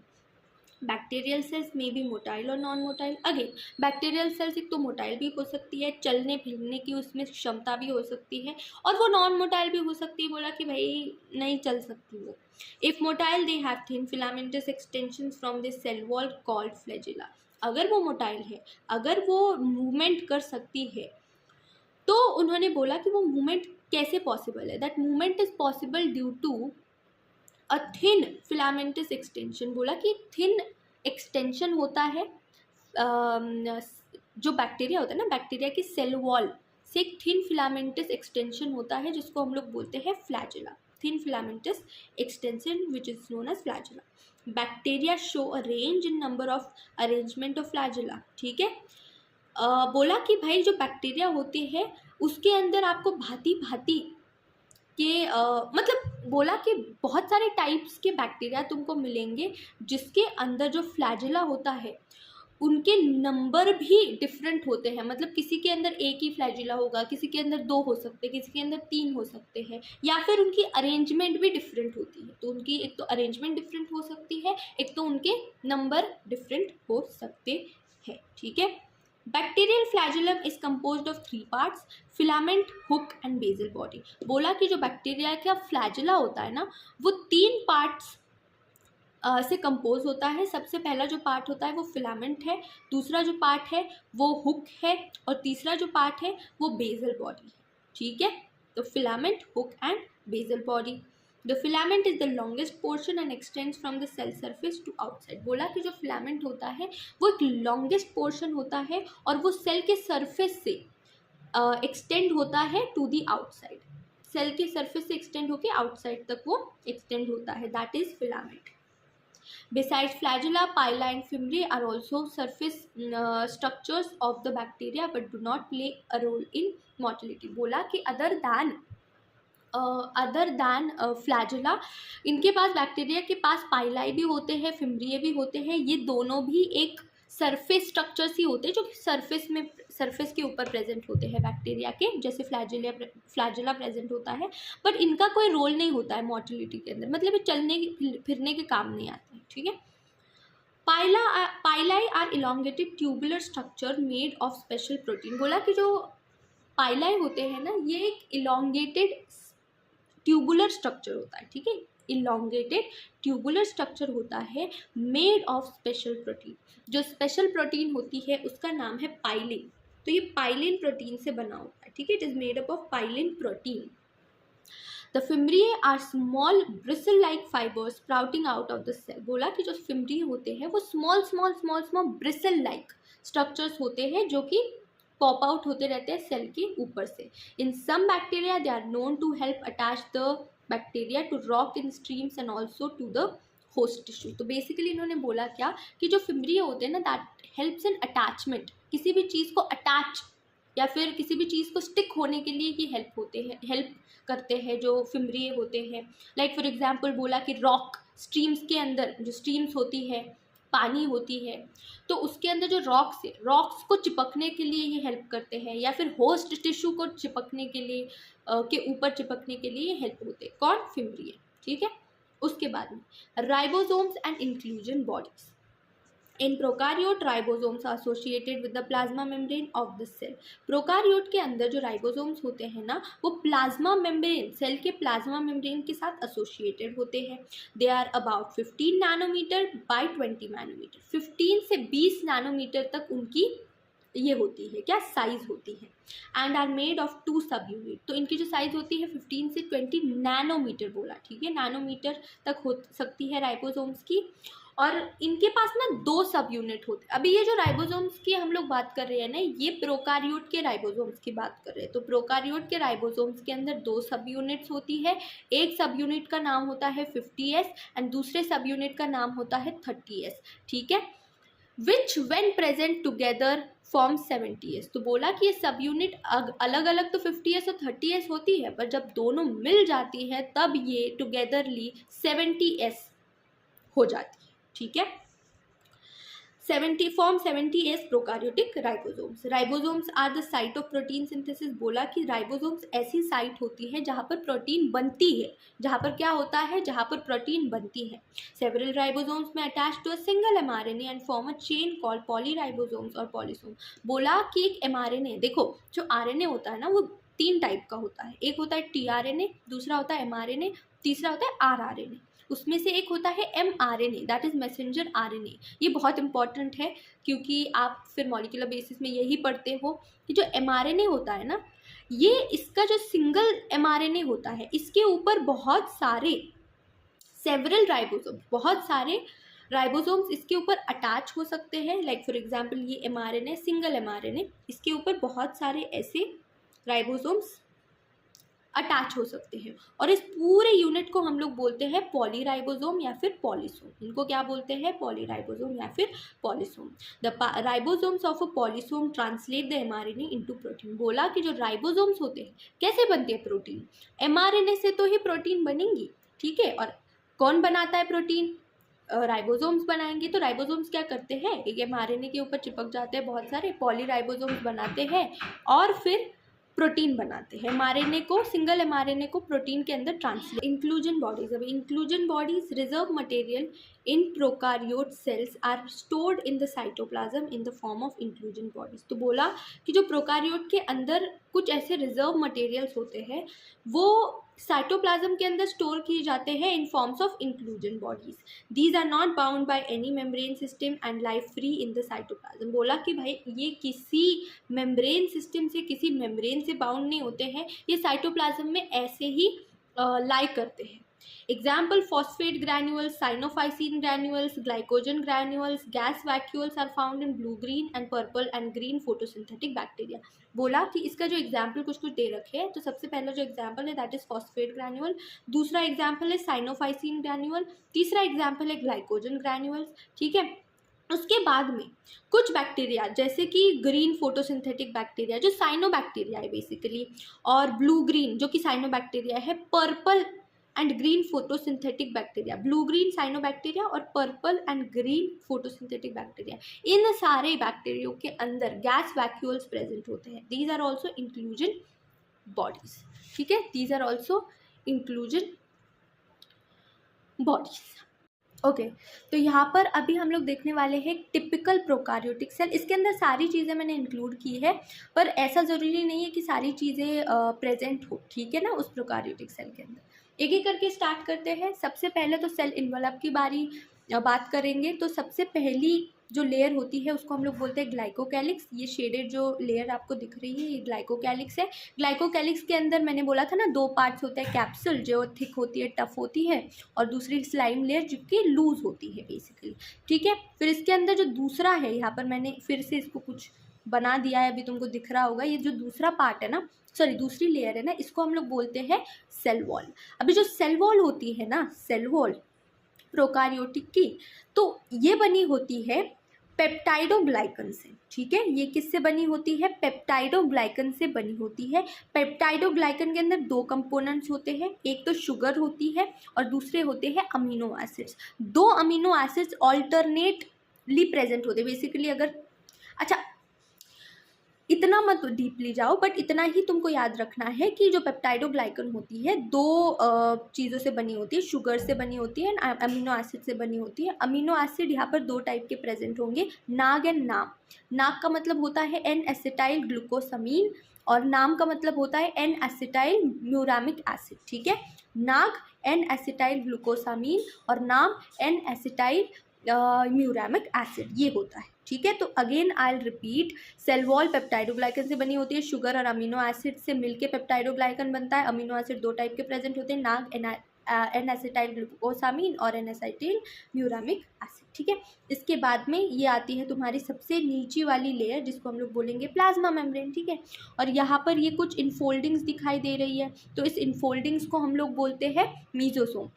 बैक्टीरियल सेल्स में भी मोटाइल और non motile. Again bacterial cells एक तो मोटाइल भी हो सकती है, चलने फिरने की उसमें क्षमता भी हो सकती है, और वो नॉन मोटाइल भी हो सकती है। बोला कि भाई नहीं चल सकती वो। If motile they have thin filamentous extensions from the cell wall called flagella. अगर वो मोटाइल है, अगर वो मूवमेंट कर सकती है, तो उन्होंने बोला कि वो मूवमेंट कैसे पॉसिबल है। That movement is possible due to a thin filamentous extension. बोला कि थिन एक्सटेंशन होता है, जो बैक्टीरिया होता है ना, बैक्टीरिया की सेल वॉल से एक थिन फिलामेंटस एक्सटेंशन होता है जिसको हम लोग बोलते हैं flagella. Thin filamentous extension which is known as flagella. Bacteria show a range in number of arrangement of flagella, ठीक है। बोला कि भाई जो बैक्टीरिया होती है उसके अंदर आपको भांति भांति के मतलब बोला कि बहुत सारे टाइप्स के बैक्टीरिया तुमको मिलेंगे जिसके अंदर जो फ्लैजिला होता है उनके नंबर भी डिफरेंट होते हैं। मतलब किसी के अंदर एक ही फ्लैजिला होगा, किसी के अंदर 2 हो सकते हैं, किसी के अंदर 3 हो सकते हैं, या फिर उनकी अरेंजमेंट भी डिफरेंट होती है। तो उनकी एक तो अरेंजमेंट डिफरेंट हो सकती है, एक तो उनके नंबर डिफरेंट हो सकते हैं, ठीक है। Bacterial flagellum is composed of 3 parts, filament, hook and basal body. बोला कि जो बैक्टीरिया का फ्लैजिला होता है ना वो 3 पार्ट्स से कंपोज होता है। सबसे पहला जो पार्ट होता है वो फिलामेंट है, दूसरा जो पार्ट है वो हुक है, और तीसरा जो पार्ट है वो बेसल बॉडी है, ठीक है। तो filament, hook and basal body. The filament is the longest portion and extends from the cell surface to outside. बोला कि जो फिलामेंट होता है वो एक लॉन्गेस्ट पोर्शन होता है और वो सेल के सरफेस से एक्सटेंड होता है टू द आउटसाइड। सेल के सरफेस से एक्सटेंड होकर आउटसाइड तक वो एक्सटेंड होता है, that is filament. Besides flagella, pili and fimbriae are also surface structures of the bacteria but do not play a role in motility. बोला कि other than flagella, इनके पास बैक्टीरिया के पास पाइलाई भी होते हैं, फिम्ब्रिए भी होते हैं। ये दोनों भी एक सरफेस स्ट्रक्चर्स ही होते हैं जो सरफेस के ऊपर प्रेजेंट होते हैं बैक्टीरिया के, जैसे फ्लैजिला प्रेजेंट होता है, बट इनका कोई रोल नहीं होता है मोटिलिटी के अंदर, मतलब ये चलने फिरने के काम नहीं आते हैं, ठीक है। Pili are elongated tubular structure made of special protein. बोला कि जो पाइलाई होते हैं ना ये एक इलोंगेटेड ट्यूबुलर स्ट्रक्चर होता है, ठीक है। इलोंगेटेड ट्यूबुलर स्ट्रक्चर होता है मेड ऑफ स्पेशल प्रोटीन। जो स्पेशल प्रोटीन होती है उसका नाम है पाइलिन। तो ये पाइलिन प्रोटीन से बना होता है, ठीक है। It is made up of pilin protein. The fimbriae are small bristle like fibres sprouting out of the cell. बोला कि जो फिम्ब्रिए होते हैं वो स्मॉल ब्रिसल लाइक स्ट्रक्चर्स होते हैं जो कि पॉप आउट होते रहते हैं सेल के ऊपर से। In some bacteria they are known to help attach the bacteria to rock in streams and also to the host tissue. तो बेसिकली इन्होंने बोला क्या कि जो फिम्ब्रिए होते हैं ना दैट हेल्प्स इन अटैचमेंट, किसी भी चीज़ को अटैच या फिर किसी भी चीज़ को स्टिक होने के लिए ये हेल्प करते हैं जो फिम्ब्रिए होते हैं। लाइक फॉर एग्जांपल बोला कि रॉक स्ट्रीम्स के अंदर, जो स्ट्रीम्स होती है, पानी होती है, तो उसके अंदर जो रॉक्स को चिपकने के लिए ये हेल्प करते हैं, या फिर होस्ट टिश्यू को चिपकने के लिए के ऊपर चिपकने के लिए हेल्प होते हैं। कौन? फिम्ब्रिए, ठीक है। उसके बाद में ribosomes and inclusion bodies. In prokaryote ribosomes are associated with the plasma membrane of the cell. Prokaryote के अंदर जो राइबोसोम्स होते हैं ना, वो प्लाज्मा मेम्ब्रेन, सेल के प्लाज्मा मेम्ब्रेन के साथ एसोसिएटेड होते हैं। They are about 15 nanometre by 20 nanometre. 15 से 20 नैनोमीटर तक उनकी ये होती है, क्या साइज होती है। एंड आर मेड ऑफ 2 सब यूनिट। तो इनकी जो साइज होती है 15 से 20 नैनोमीटर बोला, ठीक है, नैनोमीटर तक हो सकती है राइबोसोम्स की। और इनके पास ना 2 सब यूनिट होते हैं। अभी ये जो राइबोसोम्स की हम लोग बात कर रहे हैं ना, ये प्रोकारियोट के राइबोसोम्स की बात कर रहे हैं। तो प्रोकारियोट के राइबोसोम्स के अंदर 2 सब यूनिट्स होती है। एक सब यूनिट का नाम होता है 50S एंड दूसरे सब यूनिट का नाम होता है 30S, ठीक है, which when present together form 70S। तो बोला कि ये सब यूनिट अलग अलग तो 50S और 30S होती है, पर जब दोनों मिल जाती है तब ये टुगेदरली 70S हो जाती है, ठीक है। 70S prokaryotic ribosomes. Ribosomes are the site of protein synthesis. बोला कि राइबोसोम्स ऐसी साइट होती है जहाँ पर प्रोटीन बनती है, जहाँ पर क्या होता है, जहाँ पर प्रोटीन बनती है। Several ribosomes may attach to a single mRNA and form a chain called polyribosomes और पॉलीसोम। बोला कि एक mRNA, देखो जो RNA होता है ना, वो 3 टाइप का होता है। एक होता है tRNA, दूसरा होता है mRNA, तीसरा होता है rRNA। उसमें से एक होता है mRNA, that is messenger RNA। ये बहुत इंपॉर्टेंट है क्योंकि आप फिर मॉलिक्यूलर बेसिस में यही पढ़ते हो कि जो mRNA होता है ना, ये इसका जो सिंगल mRNA होता है, इसके ऊपर बहुत सारे सेवरल राइबोसोम्स, बहुत सारे राइबोसोम्स इसके ऊपर अटैच हो सकते हैं। लाइक फॉर एग्जांपल ये mRNA, सिंगल mRNA, इसके ऊपर बहुत सारे ऐसे राइबोसोम्स अटैच हो सकते हैं। और इस पूरे यूनिट को हम लोग बोलते हैं पॉलीराइबोसोम या फिर पॉलीसोम। इनको क्या बोलते हैं, पॉलीराइबोसोम या फिर polysome. The ribosomes of a polysome translate the mRNA into protein. बोला कि जो राइबोसोम्स होते हैं, कैसे बनती है प्रोटीन, mRNA से तो ही प्रोटीन बनेंगी, ठीक है। और कौन बनाता है प्रोटीन, राइबोसोम्स बनाएंगे। तो राइबोसोम्स क्या करते हैं, एक mRNA के ऊपर चिपक जाते हैं बहुत सारे पॉलीराइबोसोम्स बनाते हैं और फिर प्रोटीन बनाते हैं। mRNA को, सिंगल mRNA को प्रोटीन के अंदर ट्रांसलेट। Inclusion bodies. अब inclusion bodies reserve material in prokaryote cells are stored in the cytoplasm in the form of inclusion bodies. तो बोला कि जो प्रोकारियोट के अंदर कुछ ऐसे रिजर्व मटेरियल्स होते हैं, वो साइटोप्लाज्म के अंदर स्टोर किए जाते हैं in forms of inclusion bodies. These are not bound by any membrane system and life free in the cytoplasm. बोला कि भाई ये किसी मेम्ब्रेन सिस्टम से, किसी मेम्ब्रेन से बाउंड नहीं होते हैं, ये साइटोप्लाज्म में ऐसे ही लाई करते हैं। Example, phosphate granules, cyanophycine granules, glycogen granules, gas vacuoles are found in blue, green and purple and green photosynthetic bacteria। बोला कि इसका जो एग्जाम्पल कुछ कुछ दे रखे हैं। तो सबसे पहला जो एग्जाम्पल है दैट इज फॉस्फेट ग्रैन्यूल, दूसरा एग्जाम्पल है साइनोफाइसिन ग्रैन्यूल, तीसरा एग्जाम्पल है ग्लाइकोजन ग्रैन्यूल्स, ठीक है। उसके बाद में कुछ बैक्टीरिया जैसे कि ग्रीन फोटोसिंथेटिक बैक्टीरिया जो साइनोबैक्टीरिया है बेसिकली, और ब्लू ग्रीन जो कि साइनोबैक्टीरिया है, purple and green photosynthetic bacteria, blue green cyanobacteria और purple and green photosynthetic bacteria. इन सारे बैक्टीरिया के अंदर गैस वैक्यूल्स प्रेजेंट होते हैं। These are also inclusion bodies, ठीक है, these are also inclusion bodies. Okay तो यहाँ पर अभी हम लोग देखने वाले हैं टिपिकल प्रोकार्योटिक सेल। इसके अंदर सारी चीज़ें मैंने इंक्लूड की है, पर ऐसा ज़रूरी नहीं है कि सारी चीज़ें प्रेजेंट हो, ठीक है ना, उस प्रोकार्योटिक सेल के अंदर। एक एक करके स्टार्ट करते हैं। सबसे पहले तो सेल इन्वलप की बात करेंगे। तो सबसे पहली जो लेयर होती है उसको हम लोग बोलते हैं ग्लाइकोकैलिक्स। ये शेडेड जो लेयर आपको दिख रही है, ये ग्लाइकोकैलिक्स है। ग्लाइकोकैलिक्स के अंदर मैंने बोला था ना 2 पार्ट्स होते हैं, कैप्सूल जो थिक होती है, टफ होती है, और दूसरी स्लाइम लेयर जो कि लूज होती है बेसिकली, ठीक है। फिर इसके अंदर जो दूसरा है, यहाँ पर मैंने फिर से इसको कुछ बना दिया है, अभी तुमको दिख रहा होगा। ये जो दूसरा पार्ट है ना, सॉरी दूसरी लेयर है ना, इसको हम लोग बोलते हैं सेल वॉल। अभी जो सेल वॉल होती है ना, सेल वॉल प्रोकार्योटिक की, तो ये बनी होती है पेप्टाइडोग्लाइकन से, ठीक है। ये किससे बनी होती है, पेप्टाइडोग्लाइकन से बनी होती है। पेप्टाइडोग्लाइकन के अंदर 2 कंपोनेंट्स होते हैं, एक तो शुगर होती है और दूसरे होते हैं amino acids. 2 amino acids alternately present होते हैं बेसिकली। अगर अच्छा इतना मत डीपली जाओ, बट इतना ही तुमको याद रखना है कि जो पेप्टाइडोग्लाइकन होती है दो चीज़ों से बनी होती है, शुगर से बनी होती है एंड अमीनो एसिड से बनी होती है। अमीनो एसिड यहाँ पर दो टाइप के प्रेजेंट होंगे, नाग एंड नाम। नाग का मतलब होता है एन एसिटाइल ग्लूकोसामीन और नाम का मतलब होता है एन एसिटाइल म्यूरामिक एसिड। ठीक है, नाग एन एसिटाइल ग्लूकोसामीन और नाम एन एसिटाइल म्यूरामिक एसिड, ये होता है। ठीक है, तो again I will repeat, cell wall peptidoglycan से बनी होती है, शुगर और अमीनो एसिड से मिलके पेप्टाइडोग्लाइकन बनता है। अमीनो एसिड दो टाइप के प्रेजेंट होते हैं, नाग एन एसिटाइल ग्लूकोसामीन और एन एसिटाइल म्यूरामिक एसिड। ठीक है, इसके बाद में ये आती है तुम्हारी सबसे नीचे वाली लेयर जिसको हम लोग बोलेंगे प्लाज्मा मेम्ब्रेन। ठीक है, और यहाँ पर ये कुछ इनफोल्डिंग्स दिखाई दे रही है, तो इस इनफोल्डिंग्स को हम लोग बोलते हैं मीजोसोम।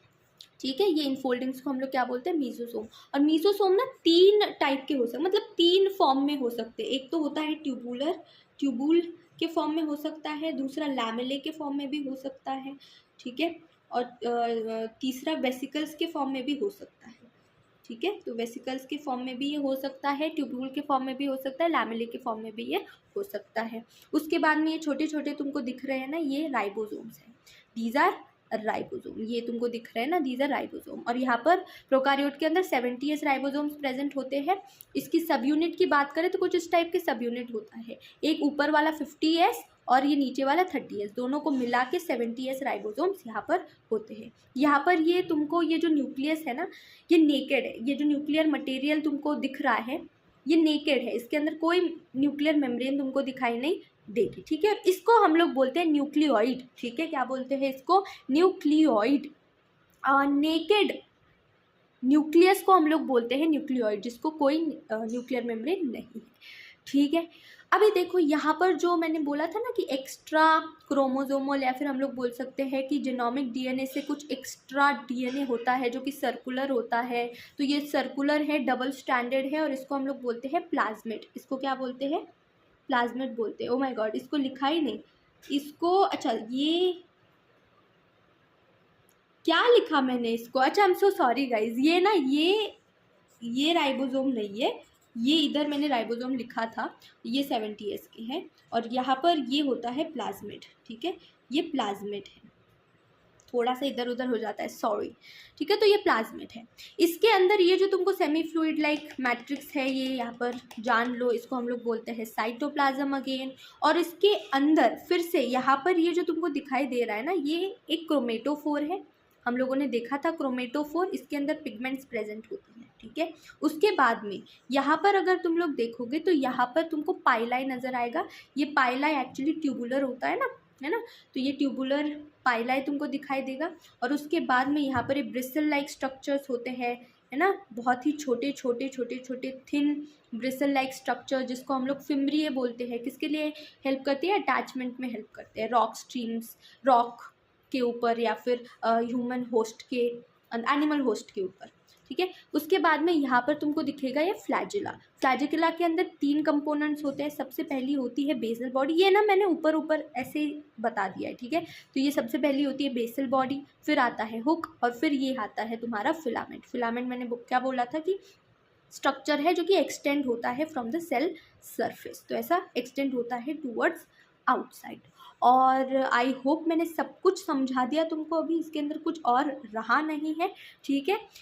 ठीक है, ये इनफोल्डिंग्स को हम लोग क्या बोलते हैं, मीजोसोम। और मीजोसोम ना तीन टाइप के हो सकते, मतलब तीन फॉर्म में हो सकते हैं। एक तो होता है ट्यूबूल के फॉर्म में हो सकता है, दूसरा लैमेले के फॉर्म में भी हो सकता है। ठीक है, और तीसरा वेसिकल्स के फॉर्म में भी हो सकता है। ठीक है, तो वेसिकल्स के फॉर्म में भी ये हो सकता है, ट्यूब्यूल के फॉर्म में भी हो सकता है, लैमेले के फॉर्म में भी ये हो सकता है। उसके बाद में ये छोटे छोटे तुमको दिख रहे हैं ना, ये राइबोसोम्स हैं, दीज आर राइबोसोम। ये तुमको दिख रहे हैं ना, दीज आर राइबोसोम। और यहाँ पर प्रोकारियोट के अंदर 70s राइबोसोम्स प्रेजेंट होते हैं। इसकी सब यूनिट की बात करें तो कुछ इस टाइप के सब यूनिट होता है, एक ऊपर वाला 50s और ये नीचे वाला 30s, दोनों को मिला के 70s राइबोसोम्स यहाँ पर होते हैं। यहाँ पर ये तुमको ये जो न्यूक्लियस है ना, ये नेकेड है। ये जो न्यूक्लियर मटेरियल तुमको दिख रहा है ये नेकेड है, इसके अंदर कोई न्यूक्लियर मेम्ब्रेन तुमको दिखाई नहीं देगी। ठीक है, इसको हम लोग बोलते हैं न्यूक्लियोइड। ठीक है, क्या बोलते हैं इसको, न्यूक्लियोइड। नेकेड न्यूक्लियस को हम लोग बोलते हैं न्यूक्लियोइड, जिसको कोई न्यूक्लियर मेम्ब्रेन नहीं है। ठीक है, अभी देखो यहाँ पर जो मैंने बोला था ना कि एक्स्ट्रा क्रोमोसोमल, या फिर हम लोग बोल सकते हैं कि जेनोमिक डीएनए से कुछ एक्स्ट्रा डीएनए होता है जो कि सर्कुलर होता है। तो ये सर्कुलर है, डबल स्टैंडर्ड है और इसको हम लोग बोलते हैं प्लाज्मिड। इसको क्या बोलते हैं, प्लाज्मिड बोलते हैं। ओ माय गॉड, इसको लिखा ही नहीं इसको, अच्छा ये क्या लिखा मैंने इसको, अच्छा I am so sorry guys, ये ना ये राइबोसोम नहीं है, ये इधर मैंने राइबोसोम लिखा था, ये 70s के हैं और यहाँ पर ये होता है प्लाज्मिड। ठीक है, ये प्लाज्मिड है, थोड़ा सा इधर उधर हो जाता है, सॉरी। ठीक है, तो ये प्लाज्मिड है। इसके अंदर ये जो तुमको सेमी फ्लूइड लाइक मैट्रिक्स है, ये यहाँ पर जान लो, इसको हम लोग बोलते हैं साइटोप्लाज्म अगेन। और इसके अंदर फिर से यहाँ पर ये जो तुमको दिखाई दे रहा है ना, ये एक क्रोमेटोफोर है, हम लोगों ने देखा था क्रोमेटोफोर, इसके अंदर पिगमेंट्स प्रेजेंट होती हैं। ठीक है, उसके बाद में यहाँ पर अगर तुम लोग देखोगे तो यहाँ पर तुमको पाइलाई नज़र आएगा। ये पाइलाई एक्चुअली ट्यूबुलर होता है ना, तो ये ट्यूबुलर पाइलाई तुमको दिखाई देगा। और उसके बाद में यहाँ पर ये ब्रिसल लाइक स्ट्रक्चर्स होते हैं, है ना, बहुत ही छोटे छोटे थिन ब्रिसल लाइक स्ट्रक्चर, जिसको हम लोग फिम्ब्रिए बोलते हैं। किसके लिए हेल्प करती है, अटैचमेंट में हेल्प करते हैं, रॉक स्ट्रीम्स, रॉक के ऊपर या फिर ह्यूमन होस्ट के, एनिमल होस्ट के ऊपर। ठीक है, उसके बाद में यहाँ पर तुमको दिखेगा ये फ्लैजिला के अंदर 3 कंपोनेंट्स होते हैं। सबसे पहली होती है बेसल बॉडी, ये ना मैंने ऊपर ऐसे बता दिया है। ठीक है, तो ये सबसे पहली होती है बेसल बॉडी, फिर आता है हुक और फिर ये आता है तुम्हारा फिलामेंट मैंने क्या बोला था कि स्ट्रक्चर है जो कि एक्सटेंड होता है फ्रॉम द सेल सरफेस, तो ऐसा एक्सटेंड होता है टूवर्ड्स आउटसाइड। और आई होप मैंने सब कुछ समझा दिया तुमको, अभी इसके अंदर कुछ और रहा नहीं है। ठीक है,